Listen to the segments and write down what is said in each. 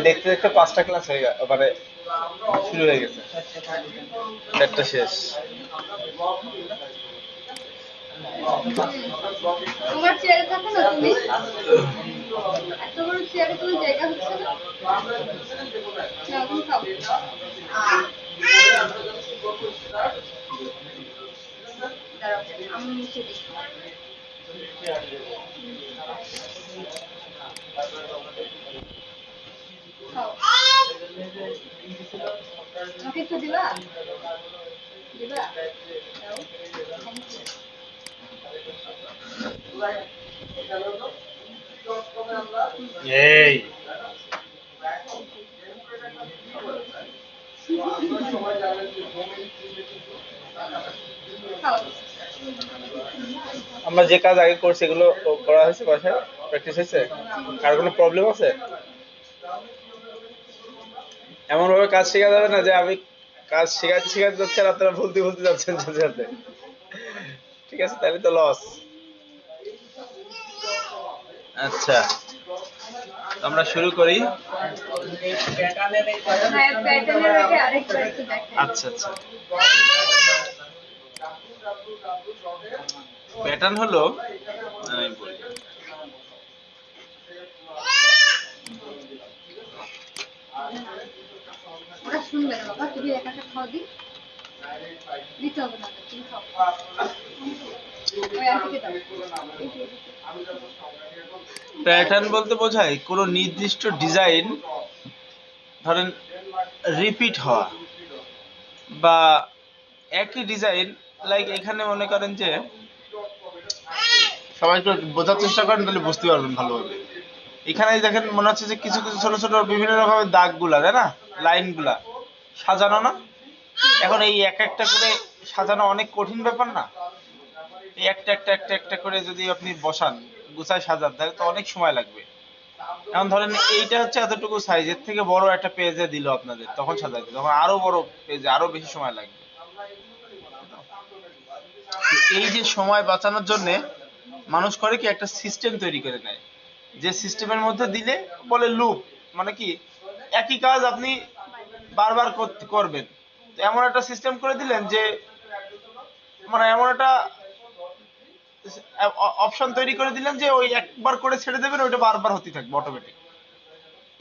দেখতে দেখতে 5টা ক্লাস হয়ে গেল, মানে শুরু হয়ে গেছে, 4টা শেষ। তোমার চেয়ারে থাকো না তুমি, এত বড় চেয়ারে তোমার জায়গা হচ্ছে না। নাও, তুমি খাও। দাঁড়াও, আমি মুছে দিই। খাও। আমাকে একটু দিবা? দিবা? দাও। Thank you. এই খাও। আমরা যে কাজ আগে করছি এগুলো করা হয়েছে, বাসায় প্র্যাকটিস হয়েছে? আর কোনো প্রবলেম আছে? এমন ভাবে কাজ শেখা যাবে না যে আমি কাজ শেখাতে শেখাতে যাচ্ছি আর আপনারা ভুলতে ভুলতে যাচ্ছেন সাথে সাথে। ঠিক আছে, তাহলে তো লস। আচ্ছা, আমরা শুরু করি। হ্যাঁ, প্যাটার্নের আগে আরেকটা একটু দেখাই। আচ্ছা আচ্ছা, প্যাটার্ন হলো, আমি বলি, ওরা শুনবে না বাবা, তুমি একা একা খাও। দিতে হবে না, তুমি খাও। ওই আন্টিকে দাও। প্যাটার্ন বলতে বোঝায় কোনো নির্দিষ্ট ডিজাইন, ধরেন রিপিট হওয়া, বা একই ডিজাইন। লাইক এখানে মনে করেন যে, সবাই একটু বোঝার চেষ্টা করেন তাহলে বুঝতে পারবেন ভালোভাবে। এখানে দেখেন মনে হচ্ছে যে কিছু কিছু ছোট ছোট বিভিন্ন রকমের দাগগুলা, তাই না, লাইনগুলা সাজানো না। এখন এই এক একটা করে সাজানো অনেক কঠিন ব্যাপার না? এই একটা একটা একটা একটা করে যদি আপনি বসান, গুছায় সাজান, তাহলে তো অনেক সময় লাগবে। এখন ধরেন এইটা হচ্ছে এতটুকু সাইজ, এর থেকে বড় একটা পেজে দিল আপনাদের, তখন সাজাইতে তখন আরো বড় পেজে আরো বেশি সময় লাগবে। তো এই যে সময় বাঁচানোর জন্য মানুষ করে কি, একটা সিস্টেম তৈরি করে নেয়, যে সিস্টেমের মধ্যে দিলে বলে লুপ, মানে কি একই কাজ আপনি বারবার করবেন। তো এমন একটা সিস্টেম করে দিলেন যে, মানে এমন একটা অপশন তৈরি করে দিলেন যে ওই একবার করে ছেড়ে দেবেন, ওইটা বারবার হতে থাকবে অটোমেটিক।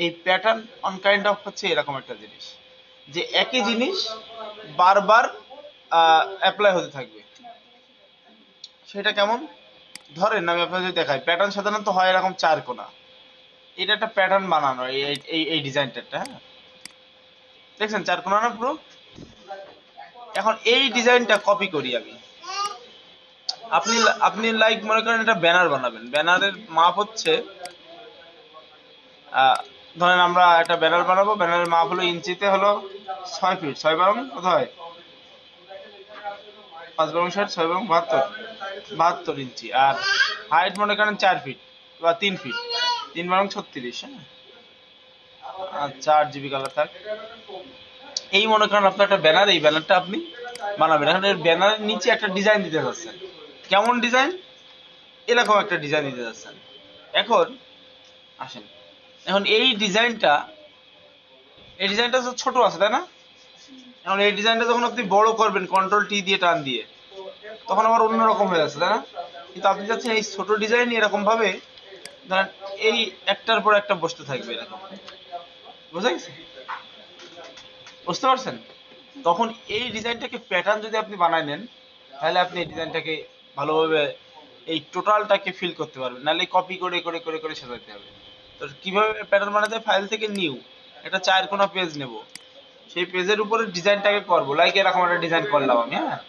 এই প্যাটার্ন অন কাইন্ড অফ হচ্ছে এরকম একটা জিনিস, যে একই জিনিস বারবার অ্যাপ্লাই হতে থাকবে। সেটা কেমন? ধরেন আমি আপনাদের দেখাই, প্যাটার্ন সাধারণত হয় এরকম 4 কোণা। এটা একটা প্যাটার্ন বানানো, এই এই এই ডিজাইনটা, হ্যাঁ দেখছেন 4 কোণা না পুরো। এখন এই ডিজাইনটা কপি করি আমি। আপনি আপনি লাইক মনে করেন এটা ব্যানার বানাবেন, ব্যানারের মাপ হচ্ছে, ধরেন আমরা একটা ব্যানার বানাবো, ব্যানারের মাপ হলো ইঞ্চিতে হলো 6 ফিট, 6 বারং কত হয়, 5 বারং 60, 6 বারং 72, 72 ইঞ্চি। আর হাইট মনে করেন 4 ফিট বা 3 ফিট, 3 বারং 36, হ্যাঁ। আচ্ছা, 8 জিবি কালার থাক। এই মনে করেন আপনার একটা ব্যানার, এই ব্যানারটা আপনি বানাবেন। এখন এর ব্যানারের নিচে একটা ডিজাইন দিতে যাচ্ছেন। কেমন ডিজাইন? এরকম একটা ডিজাইন দিতে যাচ্ছেন। এখন আসেন, এখন এই ডিজাইনটা তো ছোট আছে, তাই না? এখন এই ডিজাইনটা যখন আপনি বড় করবেন কন্ট্রোল T দিয়ে টান দিয়ে, তখন আবার অন্যরকম হয়ে যাচ্ছে, তাই না? কিন্তু আপনি চাচ্ছেন এই ছোট ডিজাইন এরকম ভাবে, ধরেন এই একটার পর একটা বসতে থাকবে এরকম। বুঝা গেছে? বুঝতে পারছেন? তখন এই ডিজাইনটাকে প্যাটার্ন যদি আপনি বানায় নেন, তাহলে আপনি এই ডিজাইনটাকে ভালোভাবে এই টোটালটাকে ফিল করতে পারবেন। নাহলে কপি করে করে করে করে সাজাতে হবে। তো কিভাবে প্যাটার্ন বানাতে? ফাইল থেকে নিউ একটা 4 কোণা পেজ নেব, সেই পেজের উপরে ডিজাইনটাকে করব। লাইক এরকম একটা ডিজাইন করলাম আমি, হ্যাঁ।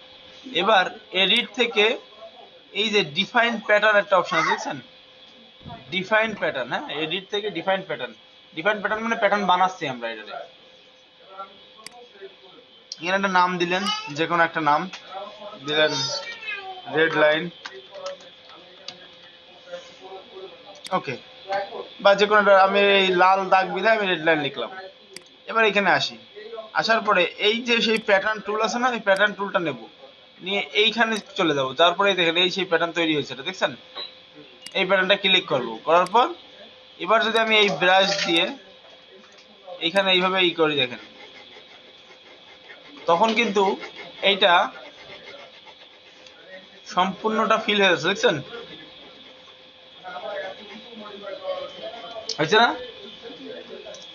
এবার এডিট থেকে এই যে ডিফাইন প্যাটার্ন একটা অপশন আছে, দেখছেন? ডিফাইন প্যাটার্ন, হ্যাঁ, এডিট থেকে ডিফাইন প্যাটার্ন। ডিফাইন প্যাটার্ন মানে প্যাটার্ন বানাচ্ছি আমরা এটাতে। এখানে একটা নাম দিলেন, যে কোনো একটা নাম দিলেন, রেড লাইন, ওকে, বা যে কোনো আমি এই লাল দাগ বিধায় আমি রেড লাইন লিখলাম। এবার এখানে আসি, আসার পরে এই যে সেই প্যাটার্ন টুল আছে না, এই প্যাটার্ন টুলটা নেব, নিয়ে এইখানে চলে যাব। তারপরে দেখেন এই সেই প্যাটার্ন তৈরি হয়েছে, এটা দেখছেন? এই প্যাটার্নটা ক্লিক করব, করার পর এবার যদি আমি এই ব্রাশ দিয়ে এইখানে এইভাবে ই করি দেখেন, তখন কিন্তু এইটা সম্পূর্ণটা ফিল হয়ে যাচ্ছে, দেখছেন হয়েছে না?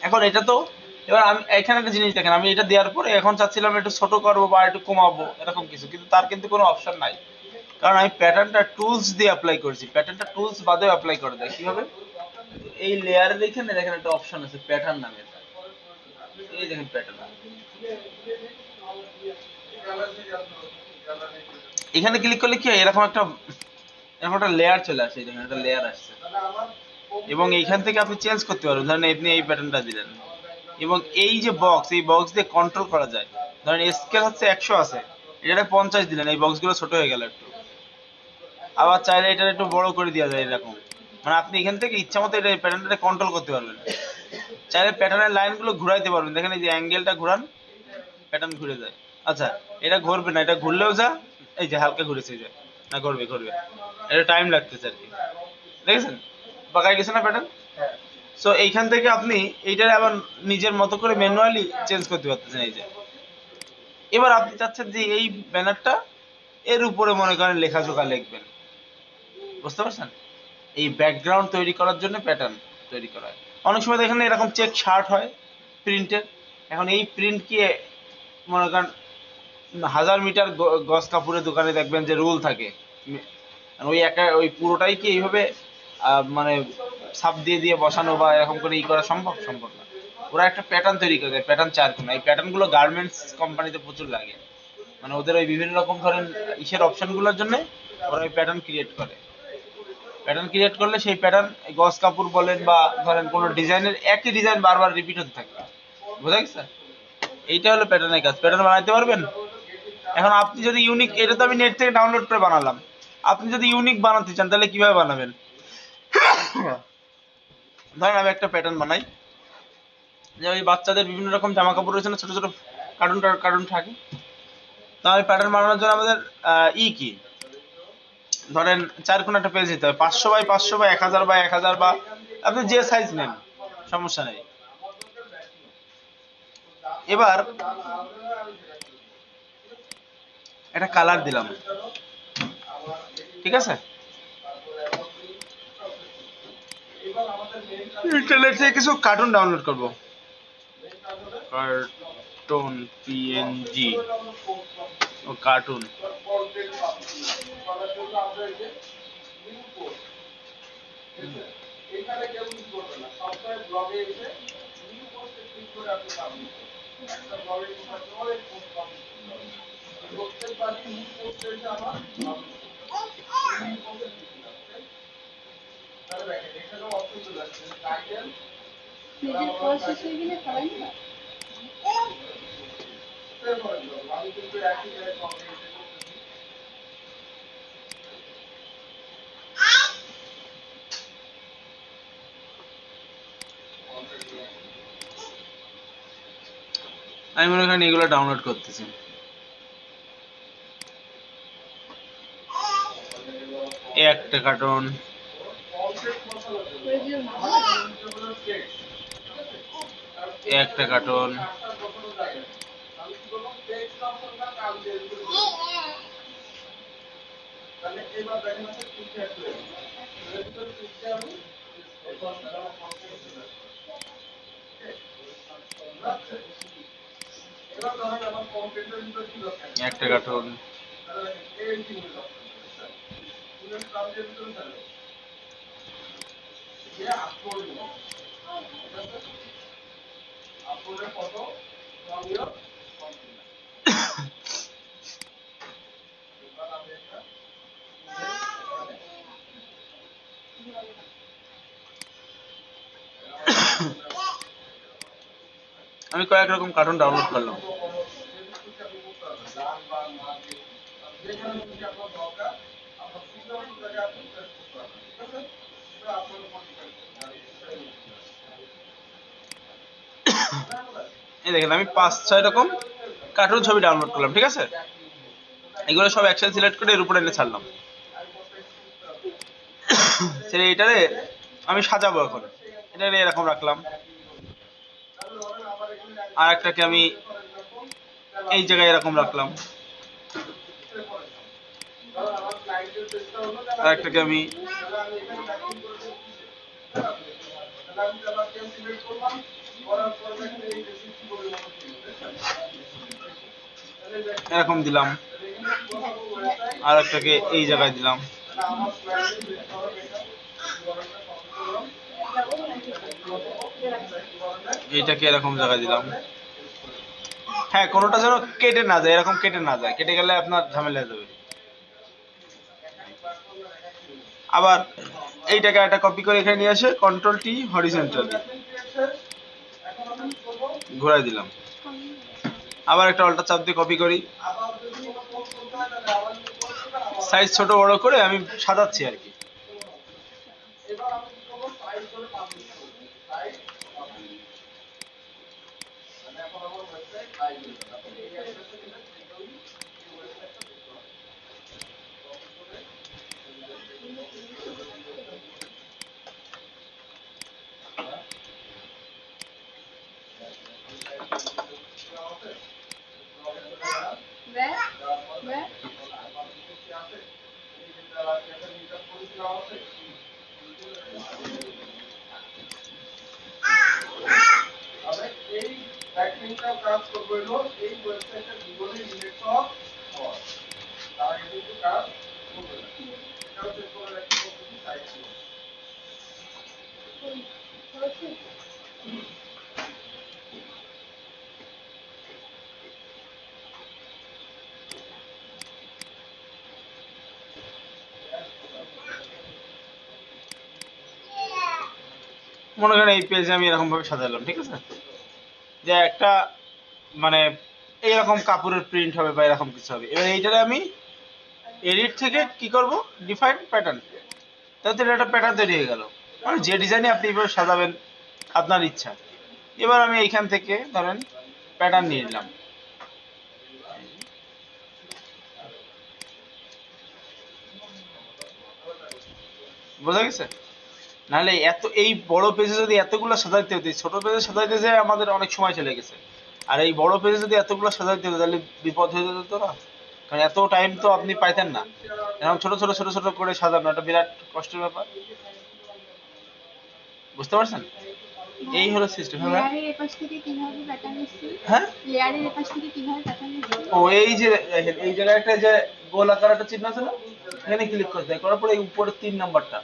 এখন এটা তো, এবার আমি এখানে একটা জিনিস দেখেন, আমি এটা দেওয়ার পরে এখন চাচ্ছিলাম একটু ছোট করবো বা একটু কমাবো এরকম কিছু, কিন্তু তার কিন্তু কোনো অপশন নাই, কারণ আমি প্যাটার্নটা টুলস দিয়ে অ্যাপ্লাই করেছি। প্যাটার্নটা টুলস বাদেও অ্যাপ্লাই করে দেয় কিভাবে, এই লেয়ারের এখানে দেখেন একটা অপশন আছে প্যাটার্ন নামের, এই দেখেন প্যাটার্ন, এখানে ক্লিক করলে কি হয়, এরকম একটা লেয়ার চলে আসে, এই দেখেন একটা লেয়ার আসছে, এবং এইখান থেকে আপনি চেঞ্জ করতে পারবেন। ধরেন আপনি এই প্যাটার্নটা দিলেন, এবং এই যে বক্স, এই বক্স দিয়ে কন্ট্রোল করা যায়। ধরেন স্কেল হচ্ছে 100 আছে, এটা 50 দিলেন, এই বক্সগুলো ছোট হয়ে গেল একটু। আবার চাইলে এটা একটু বড় করে দেওয়া যায় এরকম, মানে আপনি এখান থেকে ইচ্ছা মতো এটা প্যাটার্নটা কন্ট্রোল করতে পারবেন। চাইলে প্যাটার্নের লাইনগুলো ঘুরাইতে পারবেন, দেখেন এই যে অ্যাঙ্গেলটা ঘুরান, প্যাটার্ন ঘুরে যায়। আচ্ছা, এটা ঘুরবে না, এটা ঘুরলেও যা, এই যে হালকা ঘুরেছে, এই যে না, ঘুরবে ঘুরবে, এটা টাইম লাগতেছে আর কি, দেখেছেন পাকায় গেছে না প্যাটার্ন। সো এইখান থেকে আপনি এইটা আবার নিজের মতো করে ম্যানুয়ালি চেঞ্জ করতে পারতেছেন। এই যে এবার আপনি চাচ্ছেন যে এই ব্যানারটা এর উপরে মনে করেন লেখাজোখা লিখবেন, বুঝতে পারছেন? এই ব্যাকগ্রাউন্ড তৈরি করার জন্য প্যাটার্ন তৈরি করা হয়। অনেক সময় দেখেন এরকম চেক শার্ট হয় প্রিন্টের, এখন এই প্রিন্ট কি মনে করেন 1000 মিটার গজ কাপড়ের দোকানে দেখবেন যে রুল থাকে, ওই পুরোটাই কি এইভাবে মানে ছাপ দিয়ে দিয়ে বসানো বা এরকম করে ই করা সম্ভব? সম্ভব না। ওরা একটা প্যাটার্ন তৈরি করে দেয়, প্যাটার্ন 4 কোণা। এই প্যাটার্ন গুলো গার্মেন্টস কোম্পানিতে প্রচুর লাগে, মানে ওদের ওই বিভিন্ন রকম ধরেন ইসের অপশন গুলোর জন্য ওরা ওই প্যাটার্ন ক্রিয়েট করে। প্যাটার্ন ক্রিয়েট করলে সেই প্যাটার্ন গজ কাপড় বলেন বা ধরেন কোনো ডিজাইনের একই ডিজাইন বারবার রিপিট হতে থাকবে, বোঝা গেছে? এইটা হলো প্যাটার্নের কাজ। প্যাটার্ন বানাইতে পারবেন। এখন আপনি যদি ইউনিক, এটা তো আমি নেট থেকে ডাউনলোড করে বানালাম, আপনি যদি ইউনিক বানাতে চান তাহলে কিভাবে বানাবেন? ধরেন আমি একটা প্যাটার্ন বানাই, যে ওই বাচ্চাদের বিভিন্ন রকম জামা কাপড় রয়েছে না, ছোট ছোট কার্টুন কার্টুন থাকে, তা ওই প্যাটার্ন বানানোর জন্য আমাদের কি ধরেন 4 কোণ একটা পেজ নিতে হবে, 500 বাই 500 বা 1000 বাই 1000, বা আপনি যে সাইজ নেন সমস্যা নেই। এবার একটা কালার দিলাম, ঠিক আছে? ইন্টারনেট থেকে কিছু কার্টুন ডাউনলোড করব, কার্টুন পিএনজি ও কার্টুন, নিজের পড়া শেষ হয়ে গেলে খাবেন না? আমি মনে করেন এগুলো ডাউনলোড করতেছি। এই একটা কার্টুন, করে দিলে ভালো লাগে। এই একটা কার্টুন, একটা কার্টুন, আমি কয়েক রকম কার্টুন ডাউনলোড করলাম। এই দেখেন আমি 5-6 রকম কার্টুন ছবি ডাউনলোড করলাম, ঠিক আছে? এগুলো সব একসাথে সিলেক্ট করে এর উপরে এনে ছাড়লাম। সেটা এটারে আমি সাজাবো এখন, এটারে এরকম রাখলাম, আর একটাকে আমি এই জায়গায় এরকম রাখলাম, আর একটাকে আমি এরকম দিলাম, আর একটাকে এই জায়গায় দিলাম, এইটাকে এরকম জায়গায় দিলাম। হ্যাঁ, কোনোটা যেন কেটে না যায়, এরকম কেটে না যায়, কেটে গেলে আপনার ঝামেলা হয়ে যাবে। আবার এইটাকে একটা কপি করে এখানে নিয়ে আসে কন্ট্রোল টি হরিজন্টালি ঘুরাই দিলাম। আবার একটা অল্টার চাপ দিয়ে কপি করি, সাইজ ছোট বড় করে আমি সাজাচ্ছি আর কি। মনে করেন এই পেজে আমি এরকম ভাবে সাজালাম, ঠিক আছে, যে একটা মানে এইরকম কাপড়ের প্রিন্ট হবে বা এরকম কিছু হবে। এবার এইটারে আমি এডিট থেকে কি করব, ডিফাইন প্যাটার্ন, তাতে একটা প্যাটার্ন তৈরি হয়ে গেল। মানে যে ডিজাইনে আপনি এইভাবে সাজাবেন আপনার ইচ্ছা। এবার আমি এইখান থেকে ধরেন প্যাটার্ন নিয়ে নিলাম, বোঝা গেছে? নাহলে এত এই বড় পেজে যদি এতগুলো সাজাইতে হতো, ছোট পেজে সাজাইতে যে আমাদের অনেক সময় চলে গেছে। আর এই বড় পেজে যদি এতগুলো সাজাইতে হতো তাহলে বিপদ হয়ে যেত না, কারণ এত টাইম তো আপনি পাইতেন না। এখন ছোট ছোট ছোট ছোট করে সাজানো একটা বিরাট কষ্টের ব্যাপার, বুঝতে পারছেন? এই হলো সিস্টেম। লেয়ারের এপাশ থেকে কিভাবে প্যাটার্ন নিচ্ছি? হ্যাঁ, লেয়ারের এপাশ থেকে কিভাবে প্যাটার্ন নিচ্ছি? ও এই যে দেখেন এই জায়গায় একটা যে গোল আকার একটা চিহ্ন আছে না, এখানে ক্লিক করতে হয়, করার পরে এই উপরের 3 নাম্বারটা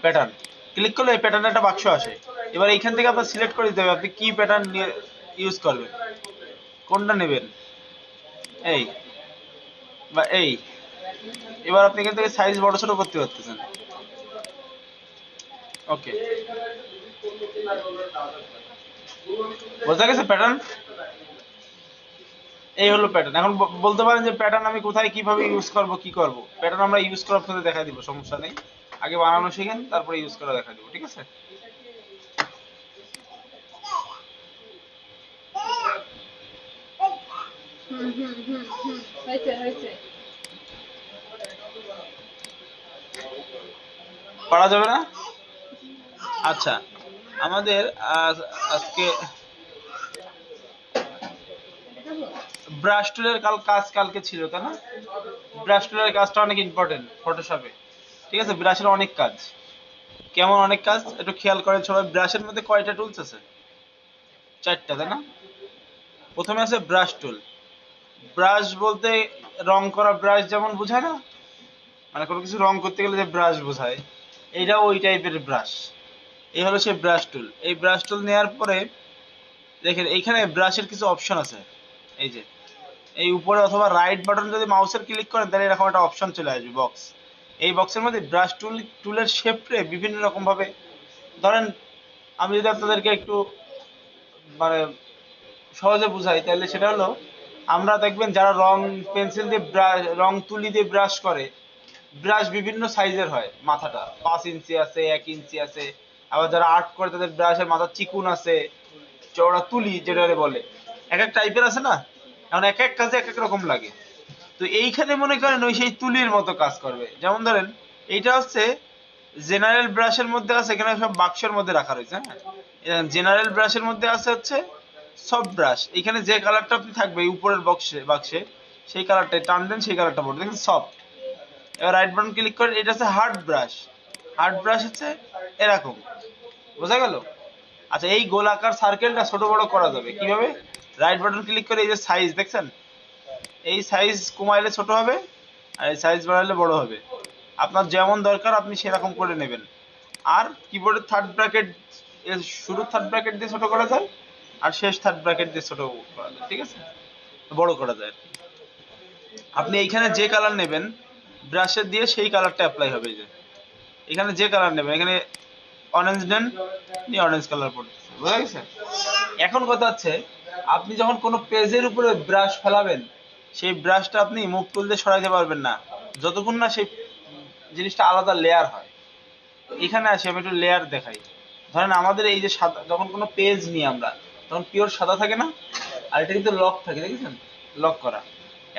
প্যাটার্ন ক্লিক করলে এই প্যাটার্নের একটা বাক্স আসে। এবার এইখান থেকে আপনার সিলেক্ট করে দিতে হবে আপনি কি প্যাটার্ন ইউজ করবেন, কোনটা নেবেন, এই বা এই। এবার আপনি এখান থেকে সাইজ বড় ছোট করতে পারতেছেন। ওকে, বোঝা গেছে প্যাটার্ন? এই হলো প্যাটার্ন। এখন বলতে পারেন যে প্যাটার্ন আমি কোথায় কিভাবে ইউজ করব, কি করব। প্যাটার্ন আমরা ইউজ করা আপনাদের দেখাই দিব, সমস্যা নেই। আগে বানানো শিখেন, তারপরে ইউজ করা দেখাই দিব, ঠিক আছে? হয়েছে হয়েছে। করা যাবে না? আচ্ছা, আমাদের আজকে ব্রাশ টুলের কালকে ছিল, তাই না? ব্রাশ টুলের কাজটা অনেক ইম্পর্টেন্ট ফটোশপে, ঠিক আছে? ব্রাশের অনেক কাজ। কেমন অনেক কাজ একটু খেয়াল করেন সবাই। ব্রাশের মধ্যে কয়টা টুলস আছে? 4টা, তাই না? প্রথমে আছে ব্রাশ টুল। ব্রাশ বলতে রং করা ব্রাশ যেমন বোঝায় না, মানে কোনো কিছু রং করতে গেলে যে ব্রাশ বোঝায়, এইটা ওই টাইপের ব্রাশ। এই হলো সেই ব্রাশ টুল। এই ব্রাশ টুল নেওয়ার পরে দেখেন এইখানে ব্রাশের কিছু অপশন আছে। এই যে এই উপরে অথবা রাইট বাটন যদি মাউসের ক্লিক করেন তাহলে এরকম একটা অপশন চলে আসবে, বক্স। এই বক্সের মধ্যে ব্রাশ টুলের শেপে বিভিন্ন রকম ভাবে, ধরেন আমি যদি আপনাদেরকে একটু মানে সহজে বুঝাই তাহলে সেটা হলো, আমরা দেখবেন যারা রং পেন্সিল দিয়ে রং তুলি দিয়ে ব্রাশ করে, ব্রাশ বিভিন্ন সাইজের হয়। মাথাটা 5 ইঞ্চি আছে, 1 ইঞ্চি আছে। আবার যারা আর্ট করে তাদের ব্রাশের মাথা চিকুন আছে, চওড়া তুলি যেটা বলে, এক এক টাইপের আছে না। এখন এক এক কাজে এক এক রকম লাগে। তো এইখানে মনে করেন ওই সেই তুলির মতো কাজ করবে। যেমন ধরেন এইটা হচ্ছে জেনারেল ব্রাশের মধ্যে আছে, এখানে সব বাক্সের মধ্যে রাখা রয়েছে। হ্যাঁ, জেনারেল ব্রাশের মধ্যে আছে হচ্ছে সফট ব্রাশ, এখানে যে কালারটা আপনি থাকবে এই উপরের বাক্সে সেই কালারটাই টান দেন, সেই কালারটা পড়বে, দেখেন সফট। এবার রাইট বাটন ক্লিক করেন, এটা হচ্ছে হার্ড ব্রাশ। হার্ড ব্রাশ হচ্ছে এরকম, বোঝা গেল? আচ্ছা, এই গোলাকার সার্কেলটা ছোট বড় করা যাবে কিভাবে? রাইট বাটন ক্লিক করে এই যে সাইজ দেখছেন, এই সাইজ কমাইলে ছোট হবে আর এই সাইজ বাড়াইলে বড় হবে। আপনার যেমন দরকার আপনি সেরকম করে নেবেন। আর কিবোর্ডের থার্ড ব্র্যাকেট, শুরুর থার্ড ব্র্যাকেট দিয়ে ছোট করা যায় আর শেষ থার্ড ব্র্যাকেট দিয়ে ছোট করা যায়, ঠিক আছে, বড় করা যায় আর কি। আপনি এইখানে যে কালার নেবেন ব্রাশের দিয়ে সেই কালারটা অ্যাপ্লাই হবে। এই যে এখানে যে কালার নেবেন, এখানে অরেঞ্জ নেন, নিয়ে অরেঞ্জ কালার পড়তেছে, বুঝা গেছে? এখন কথা হচ্ছে, আপনি যখন কোনো পেজের উপরে ব্রাশ ফেলাবেন সেই ব্রাশটা আপনি মুভ টুল দিয়ে সরাইতে পারবেন না যতক্ষণ না সেই জিনিসটা আলাদা লেয়ার হয়। তো এখানে আসি আমি একটু লেয়ার দেখাই। ধরেন আমাদের এই যে সাদা, যখন কোনো পেজ নিই আমরা তখন পিওর সাদা থাকে না, আর এটা কিন্তু লক থাকে, দেখেছেন, লক করা।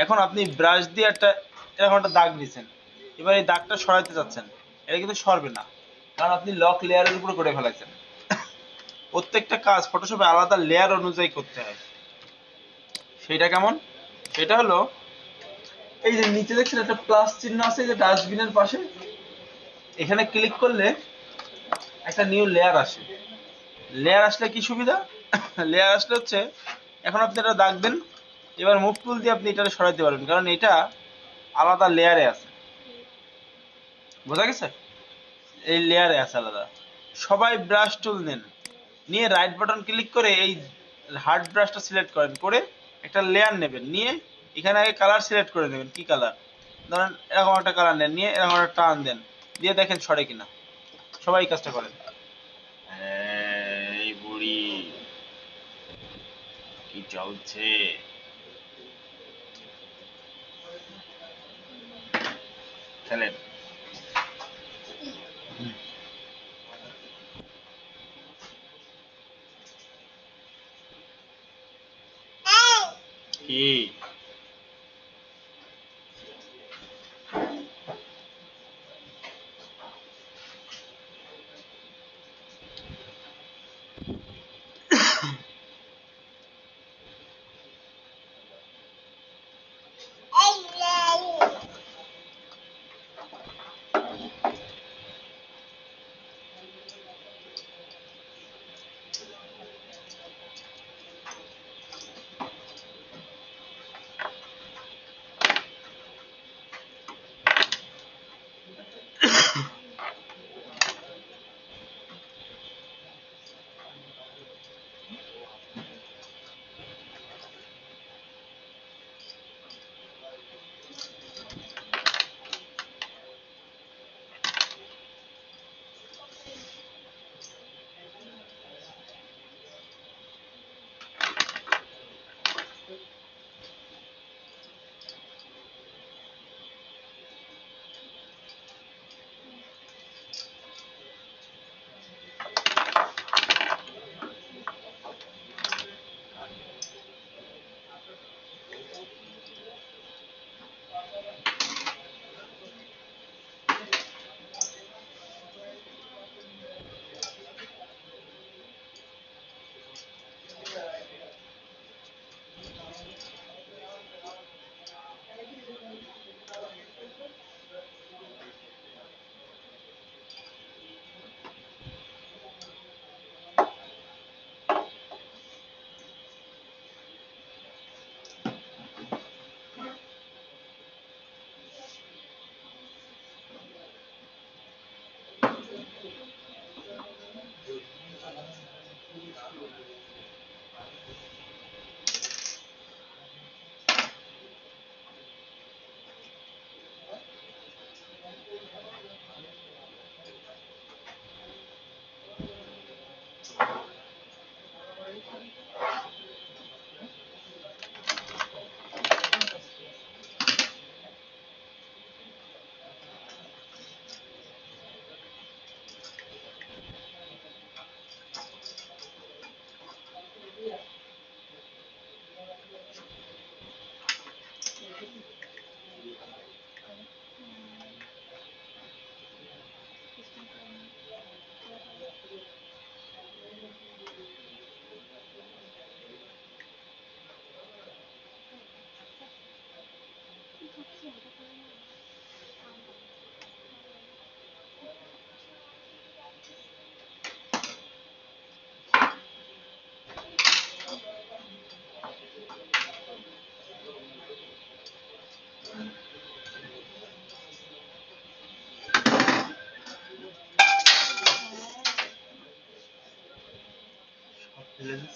এখন আপনি ব্রাশ দিয়ে একটা এরকম একটা দাগ দিচ্ছেন, এবার এই দাগটা সরাইতে চাচ্ছেন, এটা কিন্তু সরবে না, কারণ আপনি লক লেয়ারের উপরে করে ফেলাইছেন। প্রত্যেকটা কাজ ফটোশপে আলাদা লেয়ার অনুযায়ী করতে হয়। সেটা কেমন? সেটা হলো, এই যে নিচে দেখছেন একটা প্লাস চিহ্ন আছে, এই যে ডাস্টবিনের পাশে, এখানে ক্লিক করলে একটা নিউ লেয়ার আসে। লেয়ার আসলে কি সুবিধা? লেয়ার আসলে হচ্ছে, এখন আপনি এটা দাগ দেন, এবার মুভ টুল দিয়ে আপনি এটা সরাইতে পারবেন, কারণ এটা আলাদা লেয়ারে আছে, বোঝা গেছে? এই লেয়ারে আছে আলাদা। সবাই ব্রাশ টুল নেন, নিয়ে রাইট বাটন ক্লিক করে এই হার্ড ব্রাশটা সিলেক্ট করেন, করে একটা লেয়ার নেবেন, নিয়ে এখানে আগে কালার সিলেক্ট করে নেবেন, কি কালার, ধরেন এরকম একটা কালার নেন, নিয়ে এরকম একটা টান দেন, দিয়ে দেখেন সরে কিনা। সবাই এই কাজটা করেন। এই বুড়ি কি চলছে? খেলেন। কি?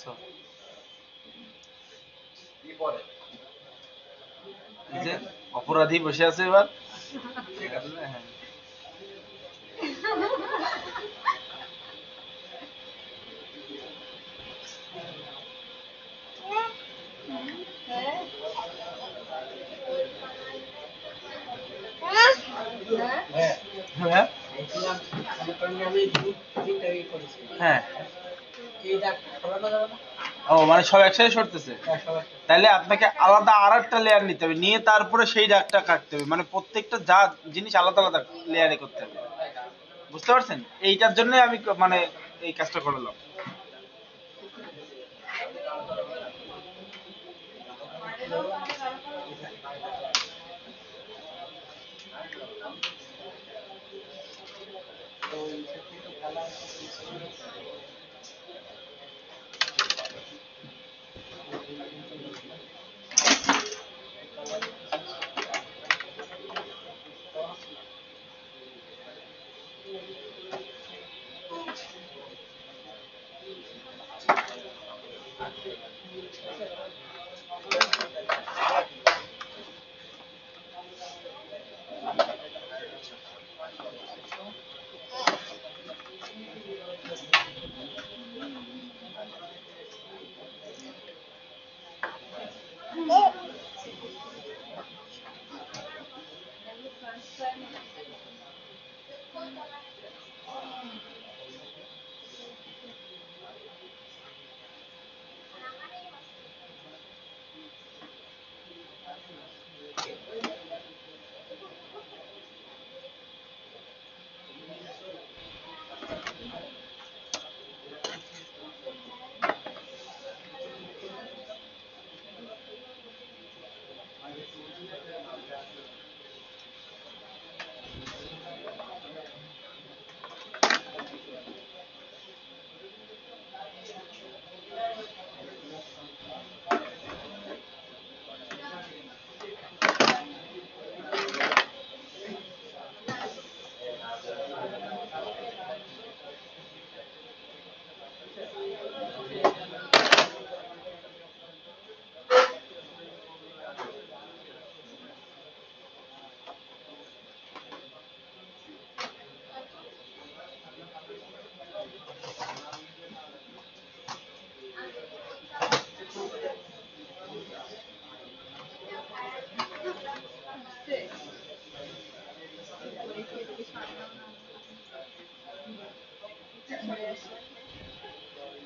দেখছো এই যে অপরাধী বসে আছে এবার হ্যাঁ হ্যাঁ হ্যাঁ ও মানে সব একসাথে সরতেছে তাহলে আপনাকে আলাদা আর একটা লেয়ার নিতে হবে নিয়ে তারপরে সেই দাগটা কাটতে হবে মানে প্রত্যেকটা যা জিনিস আলাদা আলাদা লেয়ারে করতে হবে বুঝতে পারছেন এইটার জন্য আমি মানে এই কাজটা করলাম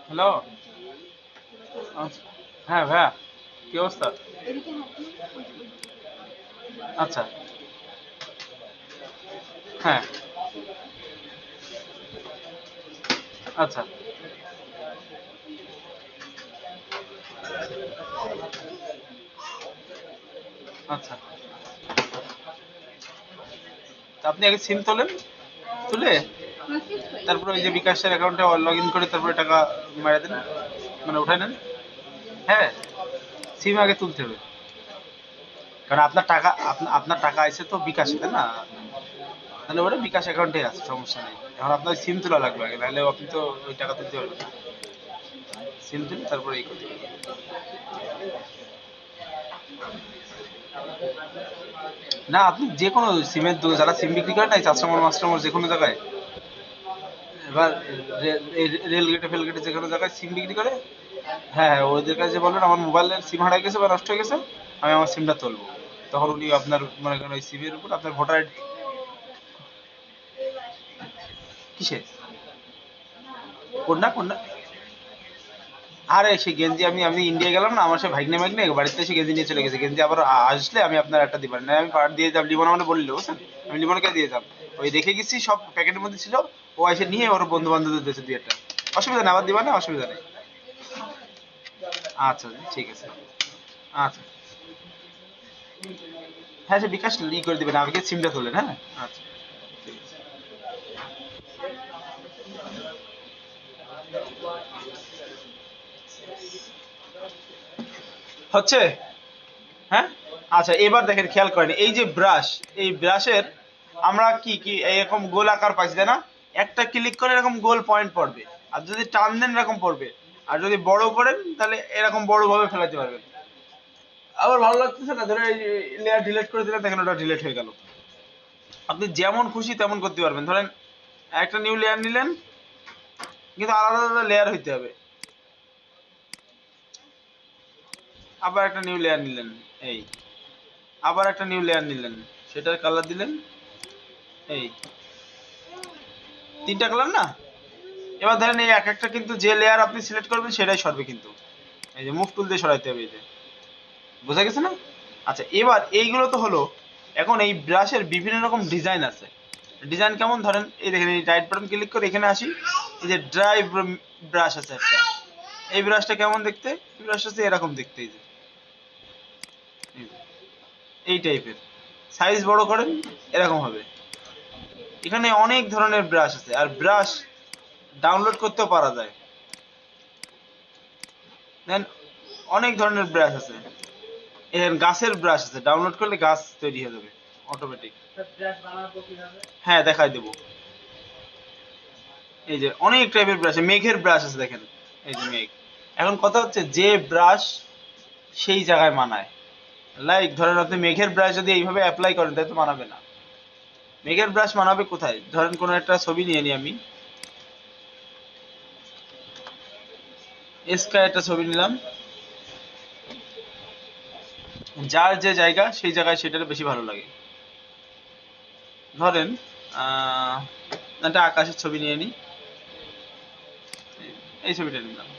হ্যালো হ্যাঁ ভাইয়া কি অবস্থা আচ্ছা হ্যাঁ আচ্ছা আচ্ছা আপনি আগে সিম তোলেন তুলে তারপরে ওই যে বিকাশের অ্যাকাউন্টে লগ ইন করে তারপরে টাকা মেরে দেন মানে উঠাই নেন হ্যাঁ সিম আগে তুলতে হবে কারণ আপনার টাকা আপনার টাকা আছে তো বিকাশে তাই না তাহলে ওটা বিকাশ অ্যাকাউন্টে আছে সমস্যা নেই এখন আপনার সিম তোলা লাগবে আগে নাহলে আপনি তো ওই টাকা তুলতে পারবেন না সিম তুলে তারপরে এই করতে হবে না আপনি যে কোনো সিমের যারা সিম বিক্রি করে না চাষরামর মাস্টারমর যে কোনো জায়গায় এবার রেলগেটে ফেলগেটে যে কোনো জায়গায় সিম বিক্রি করে হ্যাঁ হ্যাঁ ওদের কাছে বলবেন আমার মোবাইলের সিম হারিয়ে গেছে বা নষ্ট হয়ে গেছে আমি আমার সিমটা তুলবো তখন উনি আপনার মনে করেন ওই সিমের উপর আপনার ভোটার আইডি কিসে কোনটা কোনটা আরে সেই গেঞ্জি আমি ইন্ডিয়া গেলাম না আমার সে ভাগ্নে ভাগ্নে বাড়িতে এসে গেঞ্জি নিয়ে চলে গেছে গেঞ্জি আবার আসলে আমি আপনার একটা দিবেন না আমি পার দিয়ে যাব লিমন আমাকে বললো বুঝছেন আমি লিমনকে দিয়ে যাব ওই রেখে গেছি সব প্যাকেটের মধ্যে ছিল ও এসে নিয়ে ওর বন্ধু বান্ধবদের দেশে দিয়ে একটা অসুবিধা নেই আবার দিবা না অসুবিধা নেই আচ্ছা ঠিক আছে আচ্ছা হ্যাঁ সে বিকাশ ই করে দিবেন আমাকে সিমটা তোলেন হ্যাঁ আচ্ছা ঠিক আছে হচ্ছে হ্যাঁ আচ্ছা এবার দেখেন খেয়াল করেন এই যে ব্রাশ এই ব্রাশের আমরা কি কি এরকম গোল আকার পাইছি তাই না একটা ক্লিক করে এরকম গোল পয়েন্ট পড়বে আর যদি টান দেন এরকম পড়বে আর যদি বড় করেন তাহলে এরকম বড় ভাবে ফেলাতে পারবেন। আবার ভালো লাগতেছে না, ধরেন এই লেয়ার ডিলিট করে দিলেন, দেখেন ওটা ডিলিট হয়ে গেল। আপনি যেমন খুশি তেমন করতে পারবেন। ধরেন একটা নিউ লেয়ার নিলেন, কিন্তু আলাদা আলাদা লেয়ার হইতে হবে। আবার একটা নিউ লেয়ার নিলেন, এই আবার একটা নিউ লেয়ার নিলেন, সেটার কালার দিলেন, এই 3টা কালার না। এবার ধরেন এই এক একটা কিন্তু যে লেয়ার আপনি সিলেক্ট করবেন সেটাই সরবে কিন্তু। এই যে মুভ টুল দিয়ে সরাইতে হবে, এই যে বোঝা গেছে না? আচ্ছা, এবার এইগুলো তো হলো। এখন এই ব্রাশের বিভিন্ন রকম ডিজাইন আছে। ডিজাইন কেমন, ধরেন এই দেখেন, এই রাইট বাটন ক্লিক করে এখানে আসি, এই যে ড্রাই ব্রাশ আছে একটা। এই ব্রাশটা কেমন দেখতে? এই ব্রাশটা হচ্ছে এরকম দেখতে, এই যে এই টাইপের। সাইজ বড় করেন, এরকম হবে। এখানে অনেক ধরনের ব্রাশ আছে, আর ব্রাশ ডাউনলোড করতেও পারা যায়। দেন অনেক ধরনের ব্রাশ আছে। এর গাছের ব্রাশ আছে, ডাউনলোড করলে গাছ তৈরি হয়ে যাবে অটোমেটিক। হ্যাঁ, দেখাই দেবো। এই যে অনেক টাইপের ব্রাশ, মেঘের ব্রাশ আছে দেখেন, এই যে মেঘ। এখন কথা হচ্ছে যে ব্রাশ সেই জায়গায় মানায়। লাইক ধরেন আপনি মেঘের ব্রাশ যদি এইভাবে অ্যাপ্লাই করেন তাহলে তো মানাবে না। মেঘের ব্রাশ মানাবে কোথায়? ধরেন কোনো একটা ছবি নিয়ে নিই আমি, স্কাই একটা ছবি নিলাম, যার যে জায়গা সেই জায়গায় সেটার বেশি ভালো লাগে। ধরেন একটা আকাশের ছবি নিয়ে নিই, এই ছবিটা নিলাম।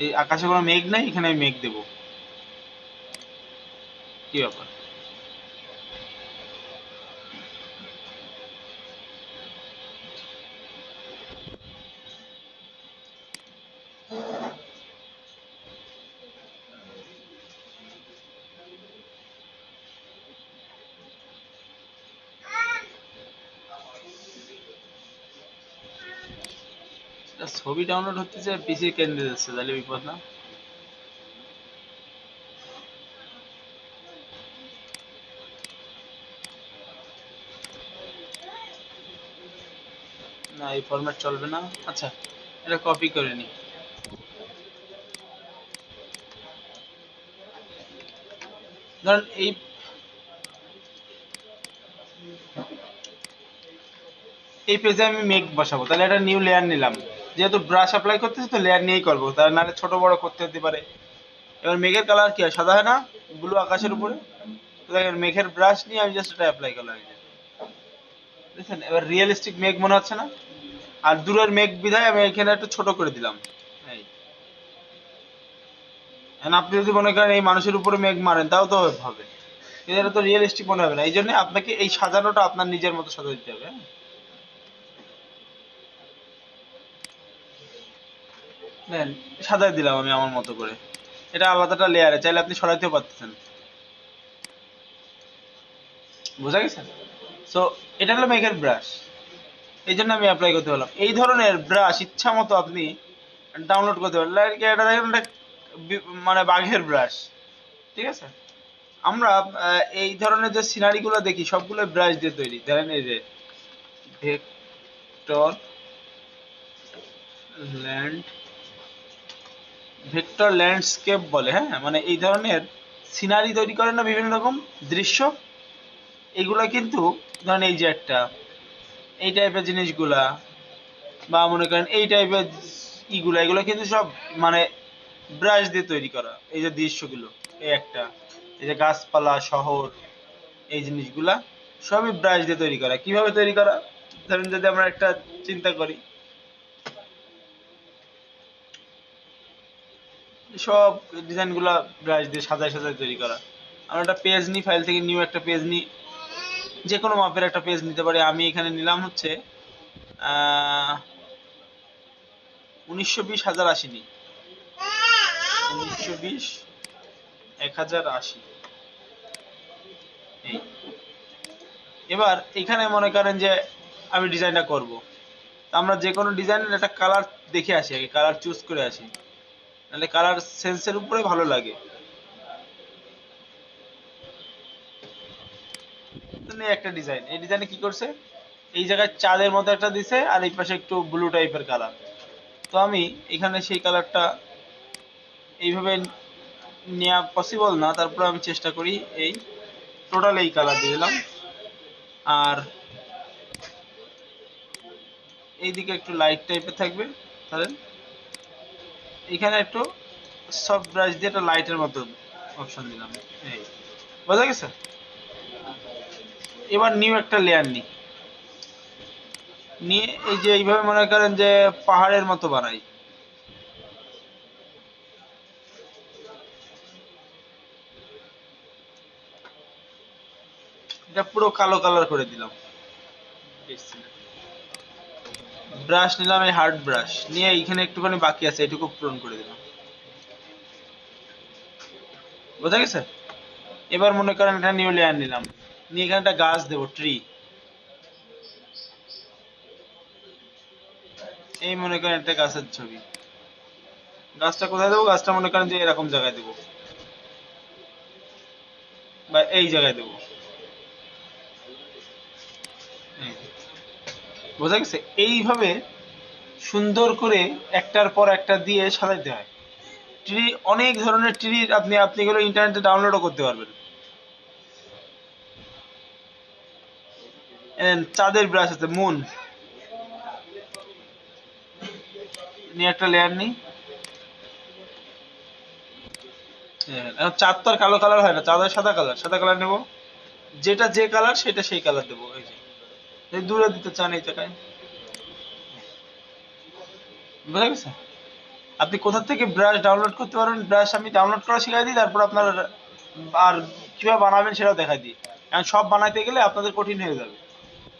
এই আকাশে কোনো মেঘ নাই, এখানে আমি মেঘ দেবো। কি ব্যাপার? ছবি ডাউনলোড হচ্ছে যে পিসি কেন্দ্রে যাচ্ছে, তাহলে বিপদ না? না, এই ফরম্যাট চলবে না। আচ্ছা, এটা কপি করে নি। ধরেন এই পেজে আমি মেঘ বসাবো, তাহলে একটা নিউ লেয়ার নিলাম। যেহেতু ব্রাশ অ্যাপ্লাই করতেছি তো লেয়ার নিয়েই করবো, তাহলে নাহলে ছোট বড় করতে হতে পারে। এবার মেঘের কালার কি হয়, সাদা হয় না? ব্লু আকাশের উপরে। তো দেখেন মেঘের ব্রাশ নিয়ে আমি জাস্ট এটা অ্যাপ্লাই করলাম, এই যে দেখছেন, এবার রিয়েলিস্টিক মেঘ মনে হচ্ছে না? আর দূরের মেঘ বিধায় আমি এখানে একটু ছোট করে দিলাম। এই এখন আপনি যদি মনে করেন এই মানুষের উপরে মেঘ মারেন, তাও তো হবে, কিন্তু এটা তো রিয়েলিস্টিক মনে হবে না। এই জন্য আপনাকে এই সাজানোটা আপনার নিজের মতো সাজা দিতে হবে, হ্যাঁ? দেন সাজাই দিলাম আমি আমার মতো করে। এটা আলাদাটা লেয়ারে, চাইলে আপনি সরাইতেও পারতেছেন। বুঝা গেছে? সো এটা হলো মেঘের ব্রাশ, এই জন্য আমি অ্যাপ্লাই করতে পারলাম। এই ধরনের ব্রাশ ইচ্ছা মতো আপনি ডাউনলোড করতে পারেন। লাইক এটা দেখেন, এটা মানে বাঘের ব্রাশ, ঠিক আছে? আমরা এই ধরনের যে সিনারি গুলো দেখি সবগুলো ব্রাশ দিয়ে তৈরি। ধরেন এই যে ভেক্টর ল্যান্ড ভেক্টর ল্যান্ডস্কেপ বলে, হ্যাঁ, মানে এই ধরনের সিনারি তৈরি করেন না, বিভিন্ন রকম দৃশ্য। এগুলা কিন্তু ধরেন এই যে একটা এই টাইপের জিনিসগুলা, বা মনে করেন এই টাইপের এগুলো কিন্তু সব মানে ব্রাশ দিয়ে তৈরি করা। এই যে দৃশ্যগুলো, এই একটা, এই যে গাছপালা, শহর, এই জিনিসগুলা সবই ব্রাশ দিয়ে তৈরি করা। কিভাবে তৈরি করা? ধরেন যদি আমরা একটা চিন্তা করি, সব ডিজাইন গুলা ব্রাশ দিয়ে সাজায় সাজায় তৈরি করা। আমরা একটা পেজ নিই, ফাইল থেকে নিউ একটা পেজ নিই, যে কোনো মাপের একটা পেজ নিতে পারি। আমি এখানে নিলাম হচ্ছে 1920 1080 নিই, 1920 1080। এই এবার এখানে মনে করেন যে আমি ডিজাইনটা করব, আমরা যে কোনো ডিজাইনের একটা কালার দেখে আসি, আগে কালার চুজ করে আসি, নাহলে কালার সেন্সের উপরে ভালো লাগে। একটা ডিজাইন, এই ডিজাইনে কি করছে, এই জায়গায় চাঁদের মতো একটা দিছে, আর এই পাশে একটু ব্লু টাইপের কালার। তো আমি এখানে সেই কালারটা এইভাবে নেওয়া পসিবল না, তারপরে আমি চেষ্টা করি এই টোটাল এই কালার দিয়ে দিলাম। আর এইদিকে একটু লাইট টাইপের থাকবে, তাহলে এখানে একটু সফট ব্রাশ দিয়ে একটা লাইটের মতো অপশন দিলাম। এই বোঝা গেছে? এবার নিউ একটা লেয়ার নিয়ে এই যে এইভাবে মনে করেন যে পাহাড়ের মতো বানাই। এটা পুরো কালো কালার করে দিলাম। ব্রাশ নিলাম, এই হার্ড ব্রাশ নিয়ে এইখানে একটুখানি বাকি আছে, এটুকু পূরণ করে দিলাম। বোঝা গেছে? এবার মনে করেন একটা নিউ লেয়ার নিলাম, নিয়ে এখানে একটা গাছ দেবো, ট্রি। এই মনে করেন একটা গাছের ছবি। গাছটা কোথায় দেবো? গাছটা মনে করেন যে এরকম জায়গায় দেবো, বা এই জায়গায় দেবো। এই, বোঝা গেছে? এইভাবে সুন্দর করে একটার পর একটা দিয়ে সাজাইতে হয়। ট্রি, অনেক ধরনের ট্রি আপনি আপনি এগুলো ইন্টারনেটে ডাউনলোডও করতে পারবেন। চাঁদের ব্রাশ আছে, মুন নিয়ে একটা লেয়ার নিই। এখন চাঁদ তো আর কালো কালার হয় না, চাঁদের সাদা কালার, সাদা কালার নেবো। যেটা যে কালার সেটা সেই কালার দেবো। এই যে যদি দূরে দিতে চান এই জায়গায়। বুঝা গেছে? আপনি কোথা থেকে ব্রাশ ডাউনলোড করতে পারবেন, ব্রাশ আমি ডাউনলোড করা শিখাই দিই, তারপর আপনার আর কিভাবে বানাবেন সেটাও দেখাই দিই। কারণ সব বানাইতে গেলে আপনাদের কঠিন হয়ে যাবে।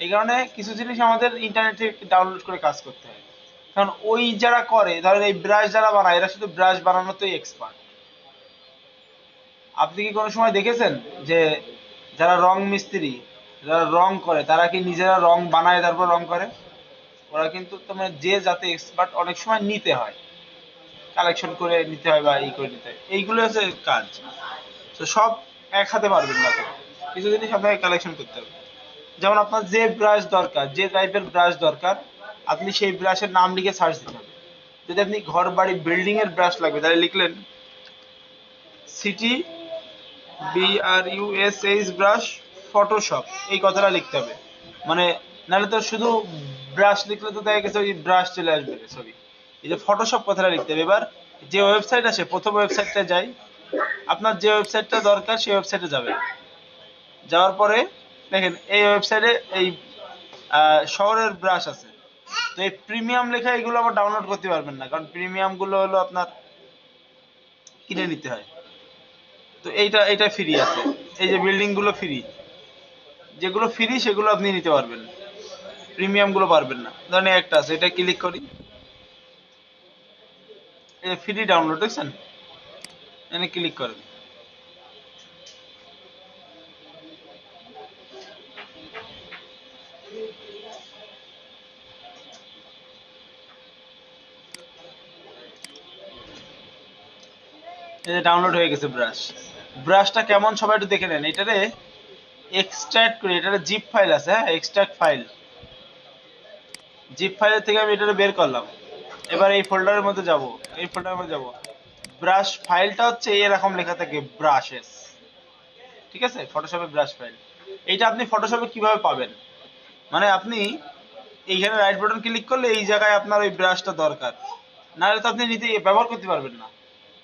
এই কারণে কিছু জিনিস আমাদের ইন্টারনেটে ডাউনলোড করে কাজ করতে হয়। কারণ ওই যারা করে, ধরেন এই ব্রাশ যারা বানায়, এরা শুধু ব্রাশ বানানোতেই এক্সপার্ট। আপনি কি কোনো সময় দেখেছেন যে যারা রং মিস্ত্রি, যারা রং করে, তারা কি নিজেরা রং বানায় তারপর রং করে? ওরা কিন্তু তোমার যে যাতে এক্সপার্ট অনেক সময় নিতে হয়, কালেকশন করে নিতে হয় বা ই করে নিতে হয়, এইগুলো হচ্ছে কাজ। তো সব এক হাতে পারবেন না তো, কিছু জিনিস আপনাকে কালেকশন করতে হবে। যেমন আপনার যে ব্রাশ দরকার, যে টাইপের ব্রাশ দরকার, আপনি সেই ব্রাশের নাম লিখে সার্চ দিতে হবে। যদি আপনি ঘর বাড়ি বিল্ডিং এর ব্রাশ লাগবে, তাহলে লিখলেন সিটি BRUSH ব্রাশ ফটোশপ, এই কথাটা লিখতে হবে। মানে নাহলে তো শুধু ব্রাশ লিখলে তো দেখা গেছে ওই ব্রাশ চলে আসবে, সরি, এই যে ফটোশপ কথাটা লিখতে হবে। এবার যে ওয়েবসাইট আছে, প্রথম ওয়েবসাইটটা যাই, আপনার যে ওয়েবসাইটটা দরকার সেই ওয়েবসাইটে যাবে। যাওয়ার পরে দেখেন এই ওয়েবসাইটে এই শহরের ব্রাশ আছে। তো এই প্রিমিয়াম লেখা এগুলো আবার ডাউনলোড করতে পারবেন না, কারণ প্রিমিয়াম গুলো হলো আপনার কিনে নিতে হয়। তো এইটা এটা ফ্রি আছে, এই যে বিল্ডিং গুলো ফ্রি, যেগুলো ফ্রি সেগুলো আপনি নিতে পারবেন, প্রিমিয়াম গুলো পারবেন না। ধরেন এই একটা আছে, এটা ক্লিক করি, এই ফ্রি ডাউনলোড দেখছেন, এখানে ক্লিক করেন। এই যে ডাউনলোড হয়ে গেছে ব্রাশ। ব্রাশটা কেমন সবাই একটু দেখে নেন। এটারে এক্সট্রাক্ট করে, এটারে জিপ ফাইল আছে, হ্যাঁ, এক্সট্রাক্ট ফাইল, জিপ ফাইলের থেকে আমি এটারে বের করলাম। এবার এই ফোল্ডারের মধ্যে যাব, এই ফোল্ডারের মধ্যে যাব, ব্রাশ ফাইলটা হচ্ছে এরকম লেখা থাকে ব্রাশেস, ঠিক আছে, ফটোশপে ব্রাশ ফাইল। এইটা আপনি ফটোশপে কিভাবে পাবেন? মানে আপনি এইখানে রাইট বাটন ক্লিক করলে এই জায়গায় আপনার ওই ব্রাশটা দরকার, নাহলে তো আপনি নিজে ব্যবহার করতে পারবেন না।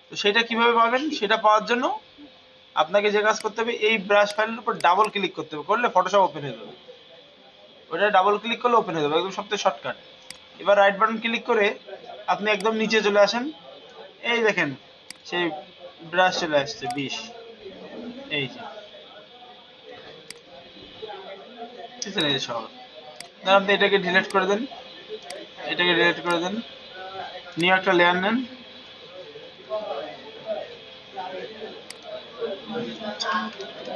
তো সেটা কিভাবে পাবেন? সেটা পাওয়ার জন্য আপনাকে যে কাজ করতে হবে, এই ব্রাশ ফাইলের উপর ডাবল ক্লিক করতে হবে, করলে ফটোশপ ওপেন হয়ে যাবে। ওটা ডাবল ক্লিক করলে ওপেন হয়ে যাবে, একদম সবথেকে শর্টকাট। এবার রাইট বাটন ক্লিক করে আপনি একদম নিচে চলে আসেন, এই দেখেন সেই ব্রাশ চলে আসছে 20, এই যে, ঠিক আছে, এই যে শহর। ধর আপনি এটাকে ডিলিট করে দেন, এটাকে ডিলিট করে দেন, নিয়ে একটা লেয়ার নেন,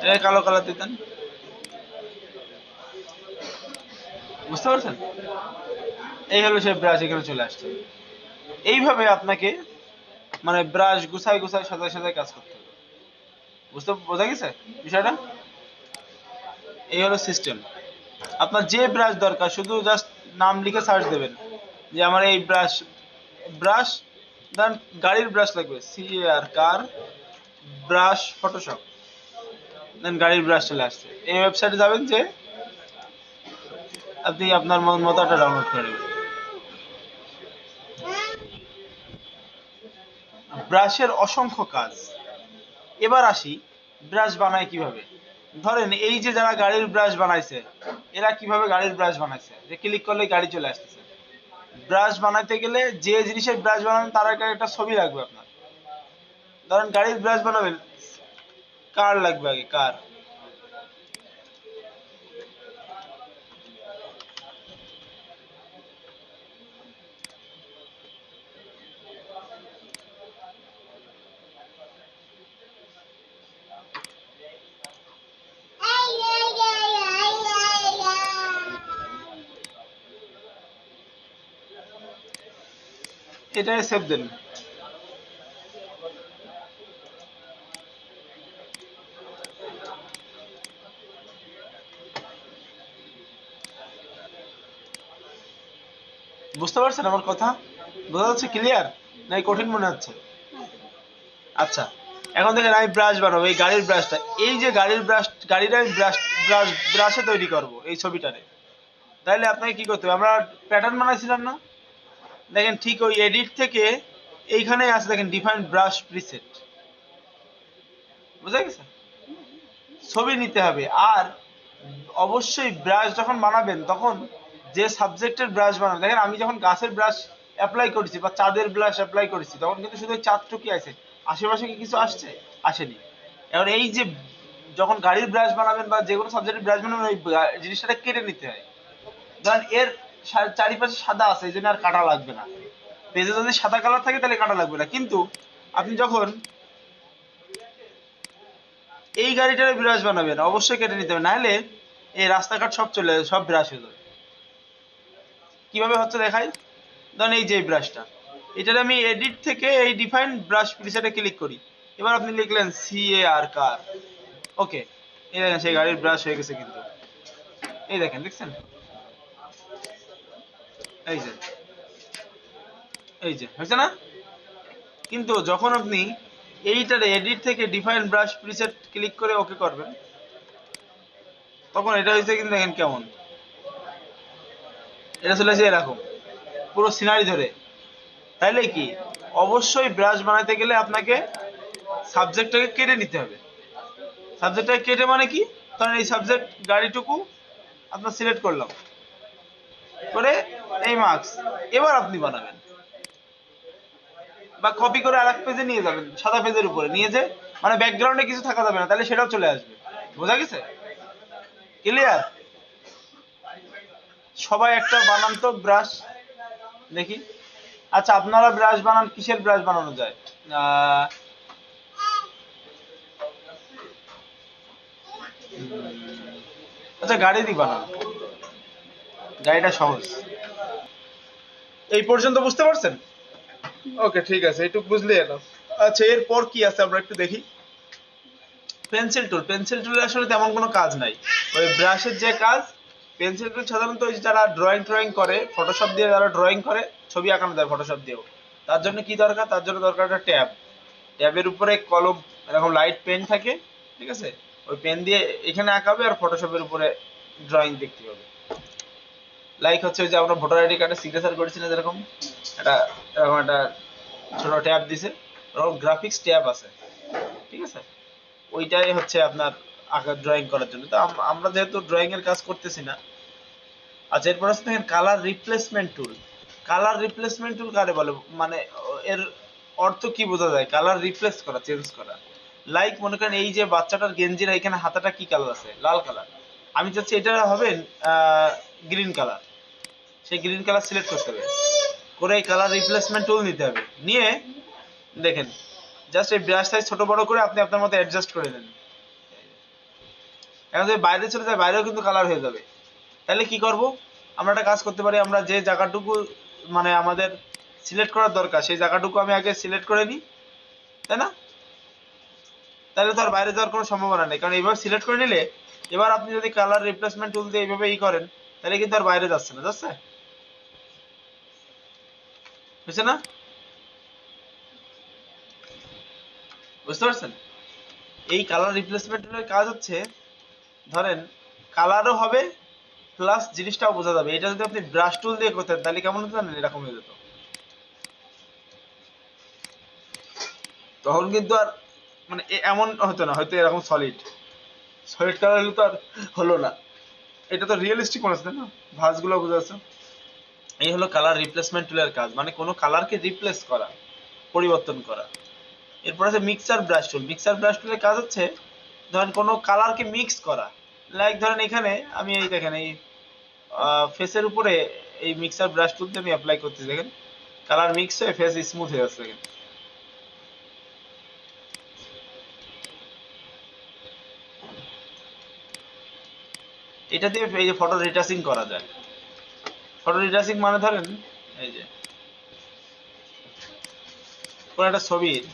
এটা কালো কালার দিতেন, বুঝতে পারছেন? এই হলো সেই ব্রাশ, এখানে চলে আসছে। এইভাবে আপনাকে মানে ব্রাশ গুছাই গুছাই সাজায় সাজায় কাজ করতে হবে। বোঝা গেছে বিষয়টা? এই হলো সিস্টেম। আপনার যে ব্রাশ দরকার শুধু জাস্ট নাম লিখে সার্চ দেবেন যে আমার এই ব্রাশ ব্রাশ, দেন গাড়ির ব্রাশ লাগবে, CAR কার ব্রাশ ফটোশপ, দেন গাড়ির ব্রাশ চলে আসছে। এই ওয়েবসাইটে যাবেন, যে আপনি আপনার মন মতো একটা ডাউনলোড করে নেবেন। ব্রাশের অসংখ্য কাজ। এবার আসি ব্রাশ বানায় কিভাবে। ধরেন এই যে যারা গাড়ির ব্রাশ বানাইছে, এরা কিভাবে গাড়ির ব্রাশ বানাইছে, যে ক্লিক করলে গাড়ি চলে আসতেছে। ব্রাশ বানাইতে গেলে যে জিনিসের ব্রাশ বানাবেন তার একটা ছবি লাগবে আপনার। ধরেন গাড়ির ব্রাশ বানাবেন, কার লাগবে আগে, কার। এটাই সেভ দেন। বুঝতে পারছেন আমার কথা? বোঝা যাচ্ছে ক্লিয়ার, নাকি কঠিন মনে হচ্ছে? আচ্ছা, এখন দেখেন আমি ব্রাশ বানাবো, এই গাড়ির ব্রাশটা, এই যে গাড়ির ব্রাশ, গাড়িটা আমি ব্রাশে তৈরি করব এই ছবিটারে। তাইলে আপনাকে কি করতে হবে, আমরা প্যাটার্ন বানাইছিলাম না, দেখেন ঠিক ওই এডিট থেকে এইখানে আছে, দেখেন ডিফাইন ব্রাশ প্রিসেট, বুঝা গেছে? ছবি নিতে হবে। আর অবশ্যই ব্রাশ যখন বানাবেন তখন যে সাবজেক্টের ব্রাশ বানাবেন, দেখেন আমি যখন গাছের ব্রাশ অ্যাপ্লাই করেছি বা চাঁদের ব্রাশ অ্যাপ্লাই করেছি, তখন কিন্তু শুধু ওই চাঁদটুকুই আছে, আশেপাশে কি কিছু আসছে? আসেনি। এবার এই যে যখন গাড়ির ব্রাশ বানাবেন বা যে কোনো সাবজেক্টের ব্রাশ বানাবেন, ওই জিনিসটা কেটে নিতে হয়। ধরেন এর চারিপাশে সাদা আছে, এই জন্য আর কাটা লাগবে না। পেজে যদি সাদা কালার থাকে তাহলে কাটা লাগবে না, কিন্তু আপনি যখন এই গাড়িটার ব্রাশ বানাবেন অবশ্যই কেটে নিতে হবে, নাহলে এই রাস্তাঘাট সব চলে যাবে, সব ব্রাশ হয়ে যাবে। কিভাবে হচ্ছে দেখাই। ধরেন এই যে ব্রাশটা, এটার আমি এডিট থেকে এই ডিফাইন ব্রাশ প্রিসেটে ক্লিক করি। এবার আপনি লিখলেন CAR কার, ওকে, এই দেখেন সেই গাড়ির ব্রাশ হয়ে গেছে কিন্তু। এই দেখেন, দেখছেন? এই যে, এই যে হয়েছে না? কিন্তু যখন আপনি এইটার এডিট থেকে ডিফাইন ব্রাশ প্রিসেট ক্লিক করে ওকে করবেন, তখন এটা হয়েছে কিন্তু, দেখেন কেমন, এটা চলে আসে এরকম পুরো সিনারি ধরে। তাইলে কি, অবশ্যই ব্রাশ বানাইতে গেলে আপনাকে সাবজেক্টটাকে কেটে নিতে হবে। সাবজেক্টটাকে কেটে মানে কি, কারণ এই সাবজেক্ট গাড়িটুকু আপনার সিলেক্ট করলাম করে, এই মার্কস, এবার আপনি বানাবেন বা কপি করে আরেক পেজে নিয়ে যাবেন, সাদা পেজের উপরে নিয়ে যে, মানে ব্যাকগ্রাউন্ডে কিছু থাকা যাবে না, তাহলে সেটাও চলে আসবে। বোঝা গেছে? ক্লিয়ার? সবাই একটা বানান তো ব্রাশ, দেখি। আচ্ছা, আপনারা ব্রাশ বানান, কিসের ব্রাশ বানানো যায়? আহ, আচ্ছা, গাড়িরই বানান, গাড়িটা সহজ। এই পর্যন্ত বুঝতে পারছেন? ওকে, ঠিক আছে, এইটুক বুঝলে এলো। আচ্ছা, এরপর কি আছে আমরা একটু দেখি। পেন্সিল টুল, পেন্সিল টুলে আসলে তেমন কোনো কাজ নাই, ওই ব্রাশের যে কাজ। পেন্সিল টুল সাধারণত ওই যে যারা ড্রয়িং ট্রয়িং করে, ফটোশপ দিয়ে যারা ড্রয়িং করে, ছবি আঁকানো যায় ফটোশপ দিয়েও, তার জন্য কি দরকার, তার জন্য দরকার একটা ট্যাব। ট্যাবের উপরে কলম, এরকম লাইট পেন থাকে, ঠিক আছে? ওই পেন দিয়ে এখানে আঁকাবে আর ফটোশপের উপরে ড্রয়িং দেখতে পাবে। লাইক হচ্ছে ওই যে আমরা ভোটার আইডি কার্ডে সিগনেচার করেছি না, যেরকম একটা, এরকম একটা ছোট ট্যাব দিছে, ওরকম গ্রাফিক্স ট্যাব আছে, ঠিক আছে? ওইটাই হচ্ছে আপনার আঁকা, ড্রয়িং করার জন্য। তো আমরা যেহেতু ড্রয়িং এর কাজ করতেছি না। আচ্ছা, এরপর আছে দেখেন কালার রিপ্লেসমেন্ট টুল। কালার রিপ্লেসমেন্ট টুল কারে বলে, মানে এর অর্থ কি বোঝা যায়, কালার রিপ্লেস করা, চেঞ্জ করা। লাইক মনে করেন এই যে বাচ্চাটার গেঞ্জির এখানে হাতাটা কি কালার আছে, লাল কালার, আমি চাচ্ছি এটা হবে গ্রিন কালার, সেই গ্রিন কালার সিলেক্ট করতে হবে, করে এই কালার রিপ্লেসমেন্ট টুল নিতে হবে, নিয়ে দেখেন জাস্ট এই ব্রাশ সাইজ ছোট বড় করে আপনি আপনার মতো অ্যাডজাস্ট করে নেন। এখন যদি বাইরে চলে যায়, বাইরেও কিন্তু কালার হয়ে যাবে। তাহলে কি করব, আমরা একটা কাজ করতে পারি, আমরা যে জায়গাটুকু মানে আমাদের সিলেক্ট করার দরকার, সেই জায়গাটুকু আমি আগে সিলেক্ট করে নিই, তাই না? তাহলে তো আর বাইরে যাওয়ার কোনো সম্ভাবনা নেই, কারণ এইভাবে সিলেক্ট করে নিলে, এবার আপনি যদি কালার রিপ্লেসমেন্ট টুল দিয়ে এইভাবে করেন, তাহলে কিন্তু আর বাইরে যাচ্ছে না, যাচ্ছে? বুঝছে না? বুঝতে পারছেন? এই কালার রিপ্লেসমেন্ট টুলের কাজ হচ্ছে, ধরেন কালারও হবে প্লাস জিনিসটাও বোঝা যাবে। এটা যদি আপনি ব্রাশ টুল দিয়ে করতেন তাহলে কেমন হতো জানেন? এরকম হয়ে যেত। তখন কিন্তু আর মানে এমন হতো না, হয়তো এরকম সলিড সলিড কালার তো আর হলো না। এটা তো রিয়েলিস্টিক মনে হচ্ছে না, ভাঁজগুলো বোঝা যাচ্ছে। এই হলো কালার রিপ্লেসমেন্ট টুলের কাজ, মানে কোনো কালারকে রিপ্লেস করা, পরিবর্তন করা। এরপর আছে মিক্সার ব্রাশ টুল। মিক্সার ব্রাশ টুলের কাজ হচ্ছে ধরেন কোনো কালারকে মিক্স করা। লাইক ধরেন এখানে আমি এই দেখেন এই ফেসের উপরে এই মিক্সার ব্রাশ টুল দিয়ে আমি অ্যাপ্লাই করতেছি, দেখেন কালার মিক্স হয়ে ফেস স্মুথ হয়ে যাচ্ছে। দেখেন এটা দিয়ে এই যে ফটো রিটাচিং করা যায়। ফটো রিটাচিং মানে ধরেন এই যে কোন একটা ছবির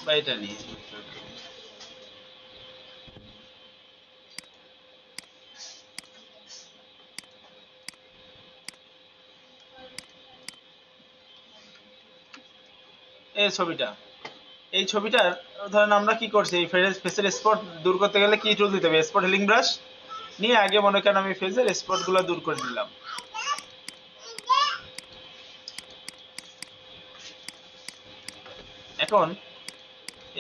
বা এটা নিয়ে এই ছবিটা, এই ছবিটার ধরেন আমরা কি করছি, এই ফেসের স্পট দূর করতে গেলে কি টুল দিতে হবে? স্পট হিলিং ব্রাশ নিয়ে আগে মনে করেন আমি ফেসের স্পট গুলো দূর করে নিলাম। এখন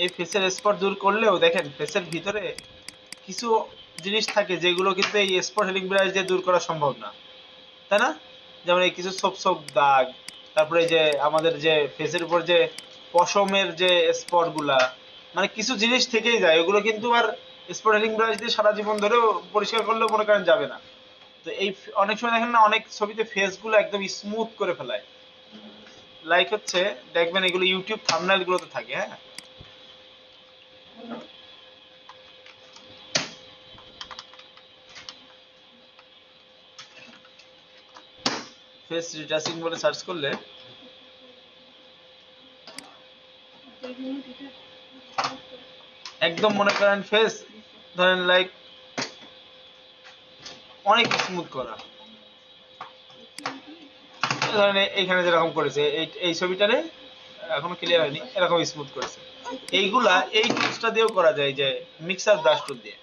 এই ফেসের স্পট দূর করলেও দেখেন ফেসের ভিতরে কিছু জিনিস থাকে যেগুলো কিন্তু এই স্পট হিলিং ব্রাশ দিয়ে দূর করা সম্ভব না, তাই না? যেমন এই কিছু ছোপ ছোপ দাগ, তারপরে এই যে আমাদের যে ফেসের উপর যে পশমের যে স্পট গুলা, মানে কিছু জিনিস থেকেই যায়, ওগুলো কিন্তু আর স্পট হিলিং ব্রাশ দিয়ে সারা জীবন ধরেও পরিষ্কার করলেও মনে করেন যাবে না। তো এই অনেক সময় দেখেন না অনেক ছবিতে ফেস গুলো একদম স্মুথ করে ফেলায়, লাইক হচ্ছে দেখবেন এগুলো ইউটিউব থাম্বনেল গুলোতে থাকে। হ্যাঁ, ফেস রিটাচিং বলে সার্চ করলে একদম মনে করেন ফেস ধরেন লাইক অনেক স্মুথ করা। ধরেন এইখানে যেরকম করেছে এই এই ছবিটারে এখনো ক্লিয়ার হয়নি, এরকম স্মুথ করেছে। এইগুলা এই টুলসটা দিয়েও করা যায়, যে মিক্সার ব্রাশ টুল দিয়ে।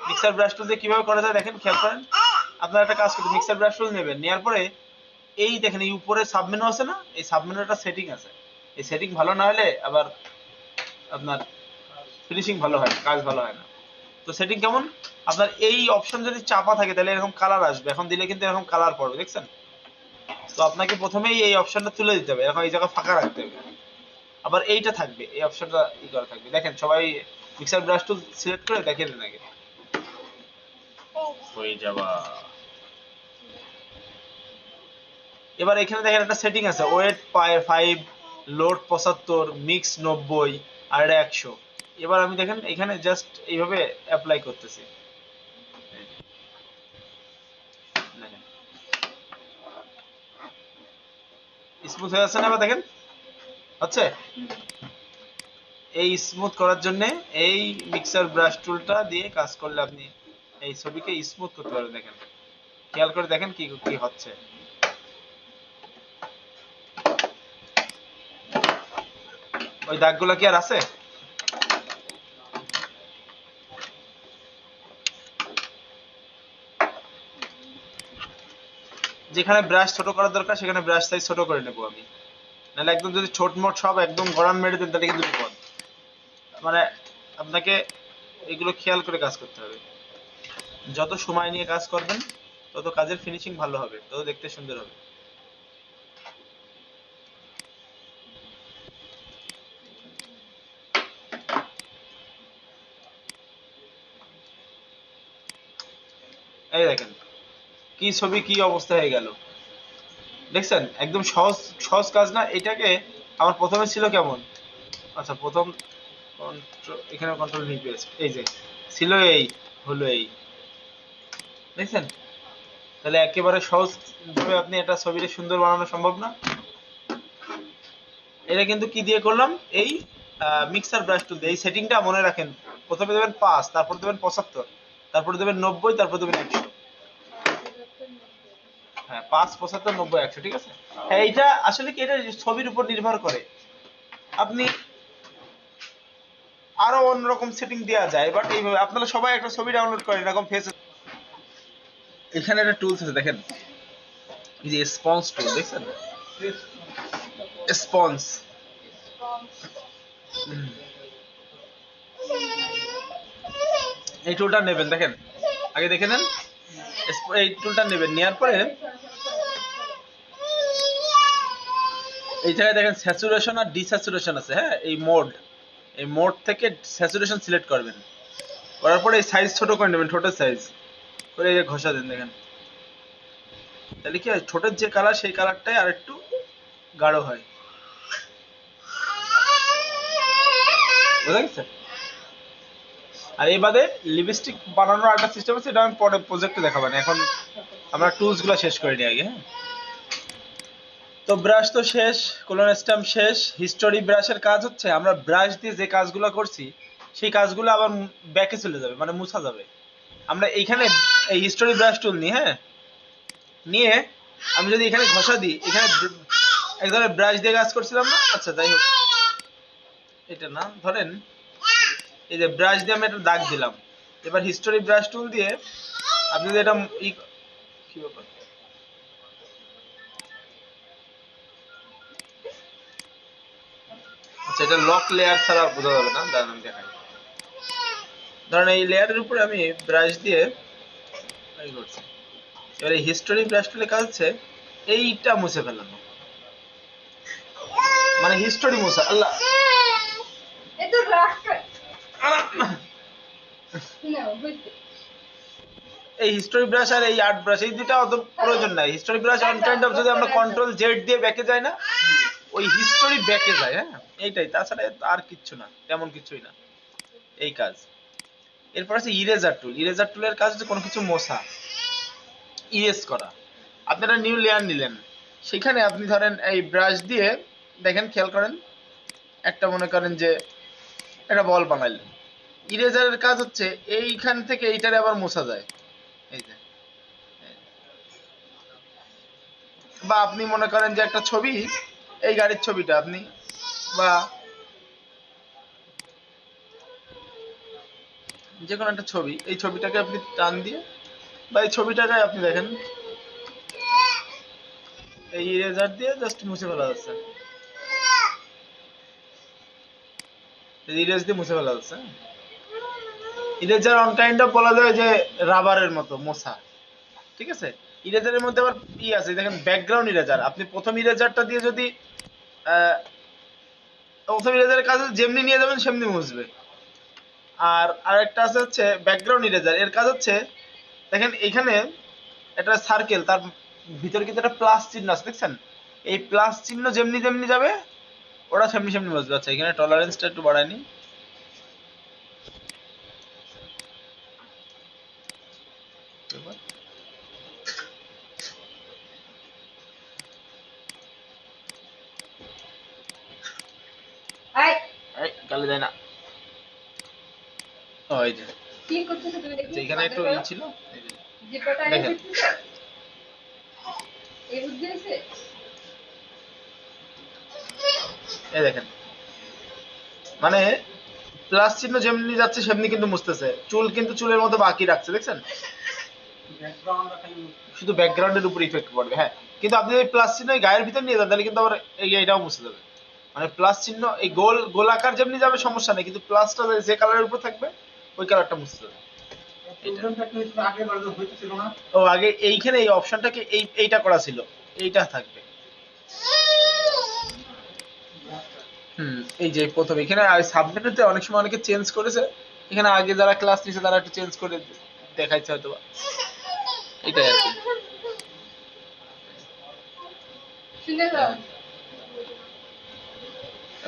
মিক্সার ব্রাশ টুল দিয়ে কিভাবে করা যায় দেখেন, খেয়াল করেন। আপনারা একটা কাজ করতে, মিক্সার ব্রাশ টুল নেবেন, নেওয়ার পরে এই দেখেন এই উপরে সাবমেনু আছে না, এই সাবমেনুর একটা সেটিং আছে। এই সেটিং ভালো না হলে আবার আপনার ফিনিশিং ভালো হয় না, কাজ ভালো হয় না। তো সেটিং কেমন, আপনার এই অপশন যদি চাপা থাকে তাহলে এরকম কালার আসবে, এখন দিলে কিন্তু এরকম কালার পড়বে, দেখছেন? তো আপনাকে প্রথমেই এই অপশনটা তুলে দিতে হবে, এখন এই জায়গা ফাঁকা রাখতে হবে। আবার এইটা থাকবে, এই অপশনটা ই করা থাকবে। দেখেন সবাই মিক্সার ব্রাশ টুল সিলেক্ট করে দেখে নেন আগে, হয়ে যাবা। এবার এখানে দেখেন একটা সেটিং আছে, ওয়েট 5, লোড 75, মিক্স 90 আর এটা 100। এবার আমি দেখেন এখানে জাস্ট এইভাবে অ্যাপ্লাই করতেছি, দেখেন স্মুথ হয়ে যাচ্ছে না? এবার দেখেন হচ্ছে। এই স্মুথ করার জন্য এই মিক্সার ব্রাশ টুলটা দিয়ে কাজ করলে আপনি এই ছবিকে স্মুথ করতে পারবেন। দেখেন খেয়াল করে দেখেন কি কি হচ্ছে। ওই দাগগুলো কি আর আছে? যেখানে ব্রাশ ছোট করার দরকার সেখানে ব্রাশ সাইজ ছোট করে নেবো আমি, নাহলে একদম যদি ছোট মোট সব একদম গড়ান মেরে দেন তাহলে কিন্তু বিপদ। মানে আপনাকে এগুলো খেয়াল করে কাজ করতে হবে। যত সময় নিয়ে কাজ করবেন তত কাজের ফিনিশিং ভালো হবে, তত দেখতে সুন্দর হবে। এই দেখেন কি ছবি কি অবস্থা হয়ে গেল, দেখছেন? একদম সহজ সহজ কাজ না? এটাকে আমার প্রথমে ছিল কেমন, আচ্ছা প্রথম এখানে কন্ট্রোল নিয়ে পেয়েছে, এই যে ছিল এই, হলো এই, দেখছেন? তাহলে একেবারে সহজ ভাবে আপনি এটা ছবিটা সুন্দর বানানো সম্ভব না। এটা কিন্তু কি দিয়ে করলাম, এই মিক্সার ব্রাশ টুল দিয়ে। এই সেটিংটা মনে রাখেন, প্রথমে দেবেন 5, তারপর দেবেন 75, তারপর দেবেন 90, তারপর দেবেন 100। হ্যাঁ, 5, 75, 90, 100, ঠিক আছে। হ্যাঁ, এইটা আসলে কি, এটা ছবির উপর নির্ভর করে। আপনি আরো অন্যরকম সেটিং দেওয়া যায়, বাট এইভাবে আপনারা সবাই একটা ছবি ডাউনলোড করেন এরকম ফেস। এখানে একটা টুলস আছে দেখেন, এই যে স্পঞ্জ টুল দেখছেন, স্পঞ্জ। এই টুলটা নেবেন, দেখেন আগে দেখে নেন। এই টুলটা নেবেন, নেওয়ার পরে এই জায়গায় দেখেন স্যাচুরেশন আর ডিস্যাচুরেশন আছে। হ্যাঁ, এই মোড থেকে স্যাচুরেশন সিলেক্ট করবেন, করার পরে এই সাইজ ছোট করে নেবেন, ঠোঁটের সাইজ করে এই যে ঘষা দেন, দেখেন তাহলে কি হয়, ঠোঁটের যে কালার সেই কালারটাই আর একটু গাঢ় হয়। বুঝা গেছে? আর এই বাদে লিপস্টিক বানানোর একটা সিস্টেম আছে, এটা আমি পরে প্রজেক্টে দেখাবো না, এখন আমরা টুলস গুলো শেষ করে নিই আগে। হ্যাঁ, তো ব্রাশ তো শেষ, কোলন স্ট্যাম্প শেষ। হিস্টোরি ব্রাশের কাজ হচ্ছে আমরা ব্রাশ দিয়ে যে কাজগুলো করছি সেই কাজগুলো আবার ব্যাকে চলে যাবে, মানে মুছা যাবে। আমরা এইখানে এই হিস্টোরি ব্রাশ টুল নিই, হ্যাঁ, নিয়ে আমি যদি এখানে ঘষা দিই, এখানে এক ধরনের ব্রাশ দিয়ে কাজ করছিলাম না, আচ্ছা যাই হোক, এটা না, ধরেন এই যে ব্রাশ দিয়ে আমি একটা দাগ দিলাম, এবার হিস্টোরি ব্রাশ টুল দিয়ে আপনি যদি এটা কি ব্যাপার, আচ্ছা এটা লক লেয়ার ছাড়া বোঝা যাবে না, দাঁড়ান আমি দেখাই। ধরেন এই লেয়ারের উপরে আমি ব্রাশ দিয়ে করছি, এবার এই হিস্টোরি ব্রাশ টুলের কাজ হচ্ছে এইটা মুছে ফেলানো, মানে হিস্টোরি মুছা। আল্লাহ, এত রাগ না বুঝতে। এই হিস্টোরি ব্রাশ আর এই আর্ট ব্রাশ, এই দুটো অত প্রয়োজন নাই। History brush on kind of, যদি আমরা কন্ট্রোল জেড দিয়ে ব্যাকে যাই না, ওই হিস্টোরি ব্যাকে যায়। হ্যাঁ, এইটাই, তাছাড়া আর কিচ্ছু না, তেমন কিছুই না এই কাজ। এরপর আছে ইরেজার টুল। ইরেজার টুলের কাজ হচ্ছে কোনো কিছু মোছা, ইরেজ করা। আপনারা নিউ লেয়ার নিলেন, সেখানে আপনি ধরেন এই ব্রাশ দিয়ে দেখেন, খেয়াল করেন, একটা মনে করেন যে একটা বল বানাইলেন, ইরেজারের কাজ হচ্ছে এইখান থেকে এইটারে আবার মোছা যায়, এই যে। বা আপনি মনে করেন যে একটা ছবি, এই গাড়ির ছবিটা আপনি, বা যে কোনো একটা ছবি, এই ছবিটাকে আপনি টান দিয়ে, বা এই ছবিটাকে আপনি দেখেন এই ইরেজার দিয়ে জাস্ট মুছে ফেলা যাচ্ছে, ইরেজ দিয়ে মুছে ফেলা যাচ্ছে। ইরেজার অন কাইন্ড অফ বলা যায় যে রাবারের মতো মোছা, ঠিক আছে। ইরেজারের মধ্যে আবার ই আছে, দেখেন ব্যাকগ্রাউন্ড ইরেজার। আপনি প্রথম ইরেজারটা দিয়ে যদি প্রথম ইরেজারের কাজ যেমনি নিয়ে যাবেন সেমনি মুছবে। আর আরেকটা আছে হচ্ছে ব্যাকগ্রাউন্ড ইরেজার, এর কাজ হচ্ছে দেখেন এইখানে একটা সার্কেল, তার ভিতরে কিন্তু একটা প্লাস চিহ্ন আছে, দেখছেন? এই প্লাস চিহ্ন যেমনি যেমনি যাবে ওরা সেমনি সেমনি মুছবে। আচ্ছা, এখানে টলারেন্সটা একটু বাড়ায় নি। গালে দেয় না, ও এই যে কি করতেছ তুমি দেখি, এখানে একটু ই ছিল, জিপাটা এনে দেখেন দিতেছ এই বুদ্ধি আছে। এই দেখেন, মানে প্লাস চিহ্ন যেমনি যাচ্ছে সেমনি কিন্তু মুছতেছে। চুল কিন্তু চুলের মতো বাকি রাখছে, দেখছেন? শুধু ব্যাকগ্রাউন্ডের উপর ইফেক্ট পড়বে। হ্যাঁ, কিন্তু আপনি যদি প্লাস চিহ্ন এই গায়ের ভিতর নিয়ে যান তাহলে কিন্তু আবার এইটাও মুছে যাবে। মানে প্লাস চিহ্ন এই গোলাকার যেমনি যাবে সমস্যা নেই, কিন্তু প্লাসটা যে কালারের উপর থাকবে ওই কালারটা মুছে যাবে। ও আগে এইখানে এই অপশনটাকে এইটা করা ছিল, এইটা থাকবে। এই যে প্রথম এখানে সাবনেটেতে অনেক সময় অনেকে চেঞ্জ করেছে, এখানে আগে যারা ক্লাস নিছে তারা একটু চেঞ্জ করে দেখাইছে হয়তো, এটাই আর কি।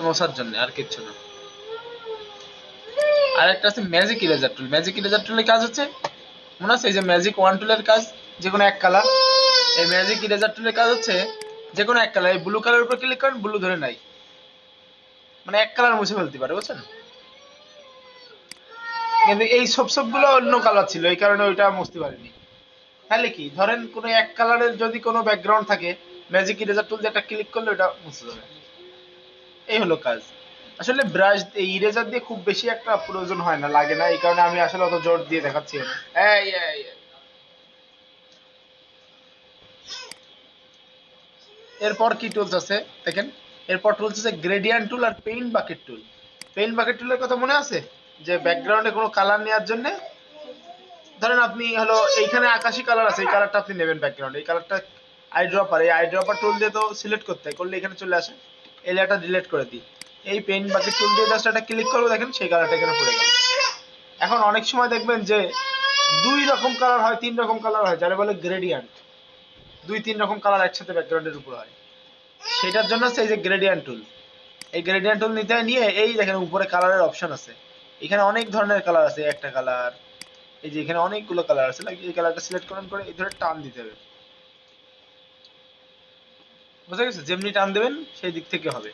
মশার জন্য আর কিচ্ছু না। আর একটা আছে ম্যাজিক ইরেজার টুল। ম্যাজিক ইরেজার টুলের কাজ হচ্ছে, মনে আছে এই যে ম্যাজিক ওয়ান টুলের কাজ, যে কোনো এক কালার। এই ম্যাজিক ইরেজার টুলের কাজ হচ্ছে যে কোনো এক কালার, এই ব্লু কালারের উপর ক্লিক করেন, ব্লু ধরে নাই, মানে এক কালার মুছে ফেলতে পারে, বুঝছেন? কিন্তু এই সব গুলো অন্য কালার ছিল, এই কারণে ওইটা মুছতে পারিনি। তাহলে কি ধরেন কোনো এক কালারের যদি কোনো ব্যাকগ্রাউন্ড থাকে, ম্যাজিক ইরেজার টুল দিয়ে একটা ক্লিক করলে ওটা মুছে যাবে। এই হলো কাজ। আসলে ব্রাশ এই ইরেজার দিয়ে খুব বেশি একটা প্রয়োজন হয় না, লাগে না, এই কারণে আমি আসলে অত জোর দিয়ে দেখাচ্ছি না। এই। এরপর কি টুলস আছে দেখেন, এরপর টুলস আছে গ্রেডিয়েন্ট টুল আর paint bucket tool. Paint bucket টুলের কথা মনে আছে, যে ব্যাকগ্রাউন্ডে কোনো কালার নেওয়ার জন্য, ধরেন আপনি হলো এইখানে আকাশি কালার আছে, এই কালারটা আপনি নেবেন ব্যাকগ্রাউন্ডে, এই কালারটা আই ড্রপার, এই আই ড্রপার টুল দিয়ে তো সিলেক্ট করতে হয়, করলে এখানে চলে আসে, এই লেয়ারটা ডিলিট করে দিই, এই পেইন্ট বাকেট টুল দিয়ে জাস্ট একটা ক্লিক করবো, দেখেন সেই কালারটা এখানে পড়ে গেল। এখন অনেক সময় দেখবেন যে 2 রকম কালার হয়, 3 রকম কালার হয়, যারা বলে গ্রেডিয়েন্ট, 2-3 রকম কালার একসাথে ব্যাকগ্রাউন্ডের উপর হয়, সেটার জন্য হচ্ছে এই যে গ্রেডিয়েন্ট টুল। এই গ্রেডিয়েন্ট টুল নিতে নিয়ে এই দেখেন উপরে কালারের অপশন আছে, এখানে অনেক ধরনের কালার আছে, একটা কালার, এই যে এখানে অনেকগুলো কালার আছে, এই কালারটা সিলেক্ট করার পরে এই ধরে টান দিতে হবে, বুঝা গেছে? যেমনি টান দেবেন সেই দিক থেকে হবে।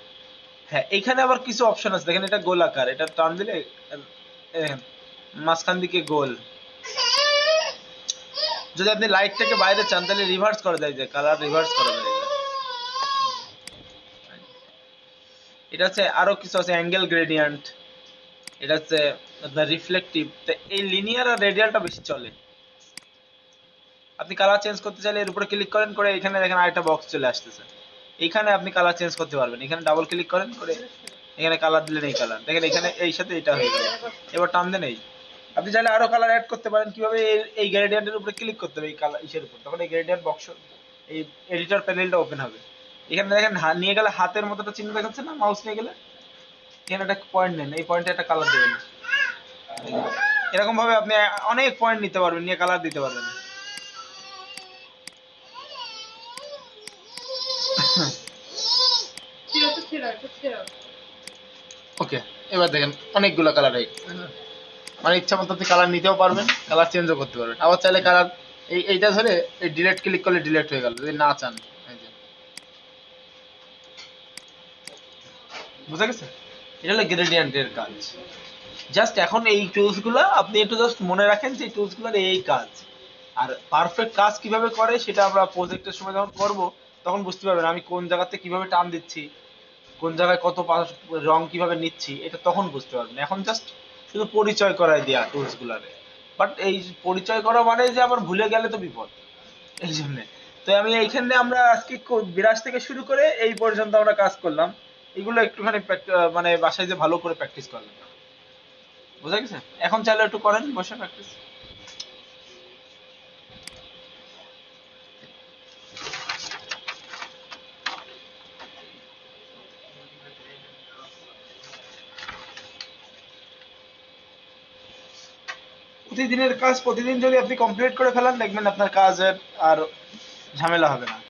হ্যাঁ, এখানে আবার কিছু অপশন আছে, দেখেন এটা গোলাকার, এটা টান দিলে দেখেন মাঝখান দিকে গোল। যদি আপনি লাইটটাকে বাইরে চান তাহলে রিভার্স করা যায়, যে কালার রিভার্স করা যায়। এটা হচ্ছে আরো কিছু আছে, অ্যাঙ্গেল গ্রেডিয়েন্ট, এটা হচ্ছে আপনার রিফ্লেকটিভ। তো এই লিনিয়ার আর রেডিয়ালটা বেশি চলে। আপনি কালার চেঞ্জ করতে চাইলে এর উপরে ক্লিক করেন, করে এখানে দেখেন আরেকটা বক্স চলে আসতেছে, এইখানে আপনি কালার চেঞ্জ করতে পারবেন, এখানে ডাবল ক্লিক করেন, করে এখানে কালার দিলেন, এই কালার দেখেন এখানে এই সাথে এটা হয়ে গেল। এবার টান দেন, এই আপনি চাইলে আরো কালার অ্যাড করতে পারেন, কিভাবে? এই গ্রেডিয়েন্টের উপরে ক্লিক করতে হবে, এই কালার ইসের উপর, তখন এই গ্রেডিয়েন্ট বক্স, এই এডিটর প্যানেলটা ওপেন হবে। এখানে দেখেন নিয়ে গেলে হাতের মতো একটা চিহ্ন দেখাচ্ছে না, মাউস নিয়ে গেলে এখানে একটা পয়েন্ট নেন, এই পয়েন্টে একটা কালার দেবেন, এরকম ভাবে আপনি অনেক পয়েন্ট নিতে পারবেন, নিয়ে কালার দিতে পারবেন। ওকে, এবার দেখেন অনেকগুলো কালার হয়ে গেছে, মানে ইচ্ছা মতো আপনি কালার নিতেও পারবেন, কালার চেঞ্জও করতে পারবেন। আবার চাইলে কালার এইটা ধরে এই ডিলেট ক্লিক করলে ডিলেট হয়ে গেল, যদি না চান। এই যে বুঝা গেছে, এটা হলো গ্রেডিয়েন্টের কাজ। জাস্ট এখন এই টুলস গুলা আপনি একটু জাস্ট মনে রাখেন যে এই টুলস গুলার এই কাজ, আর পারফেক্ট কাজ কিভাবে করে সেটা আমরা প্রজেক্টের সময় যখন করব তখন বুঝতে পারবেন আমি কোন জায়গাতে কিভাবে টান দিচ্ছি, কোন জায়গায় কত রং কিভাবে নিচ্ছি, এটা তখন বুঝতে পারবেন। এখন জাস্ট শুধু পরিচয় করাই দেয়া টুলস গুলারে, বাট এই পরিচয় করা মানে যে আবার ভুলে গেলে তো বিপদ, এই জন্য। তো আমি এইখানে আমরা আজকে 82 থেকে শুরু করে এই পর্যন্ত আমরা কাজ করলাম, এগুলো একটুখানি মানে বাসায় যে ভালো করে প্র্যাকটিস করবেন, বুঝা গেছে? এখন চাইলে একটু করেন বসে প্র্যাকটিস। প্রতিদিনের কাজ প্রতিদিন যদি আপনি কমপ্লিট করে ফেলেন, দেখবেন আপনার কাজের আর ঝামেলা হবে না।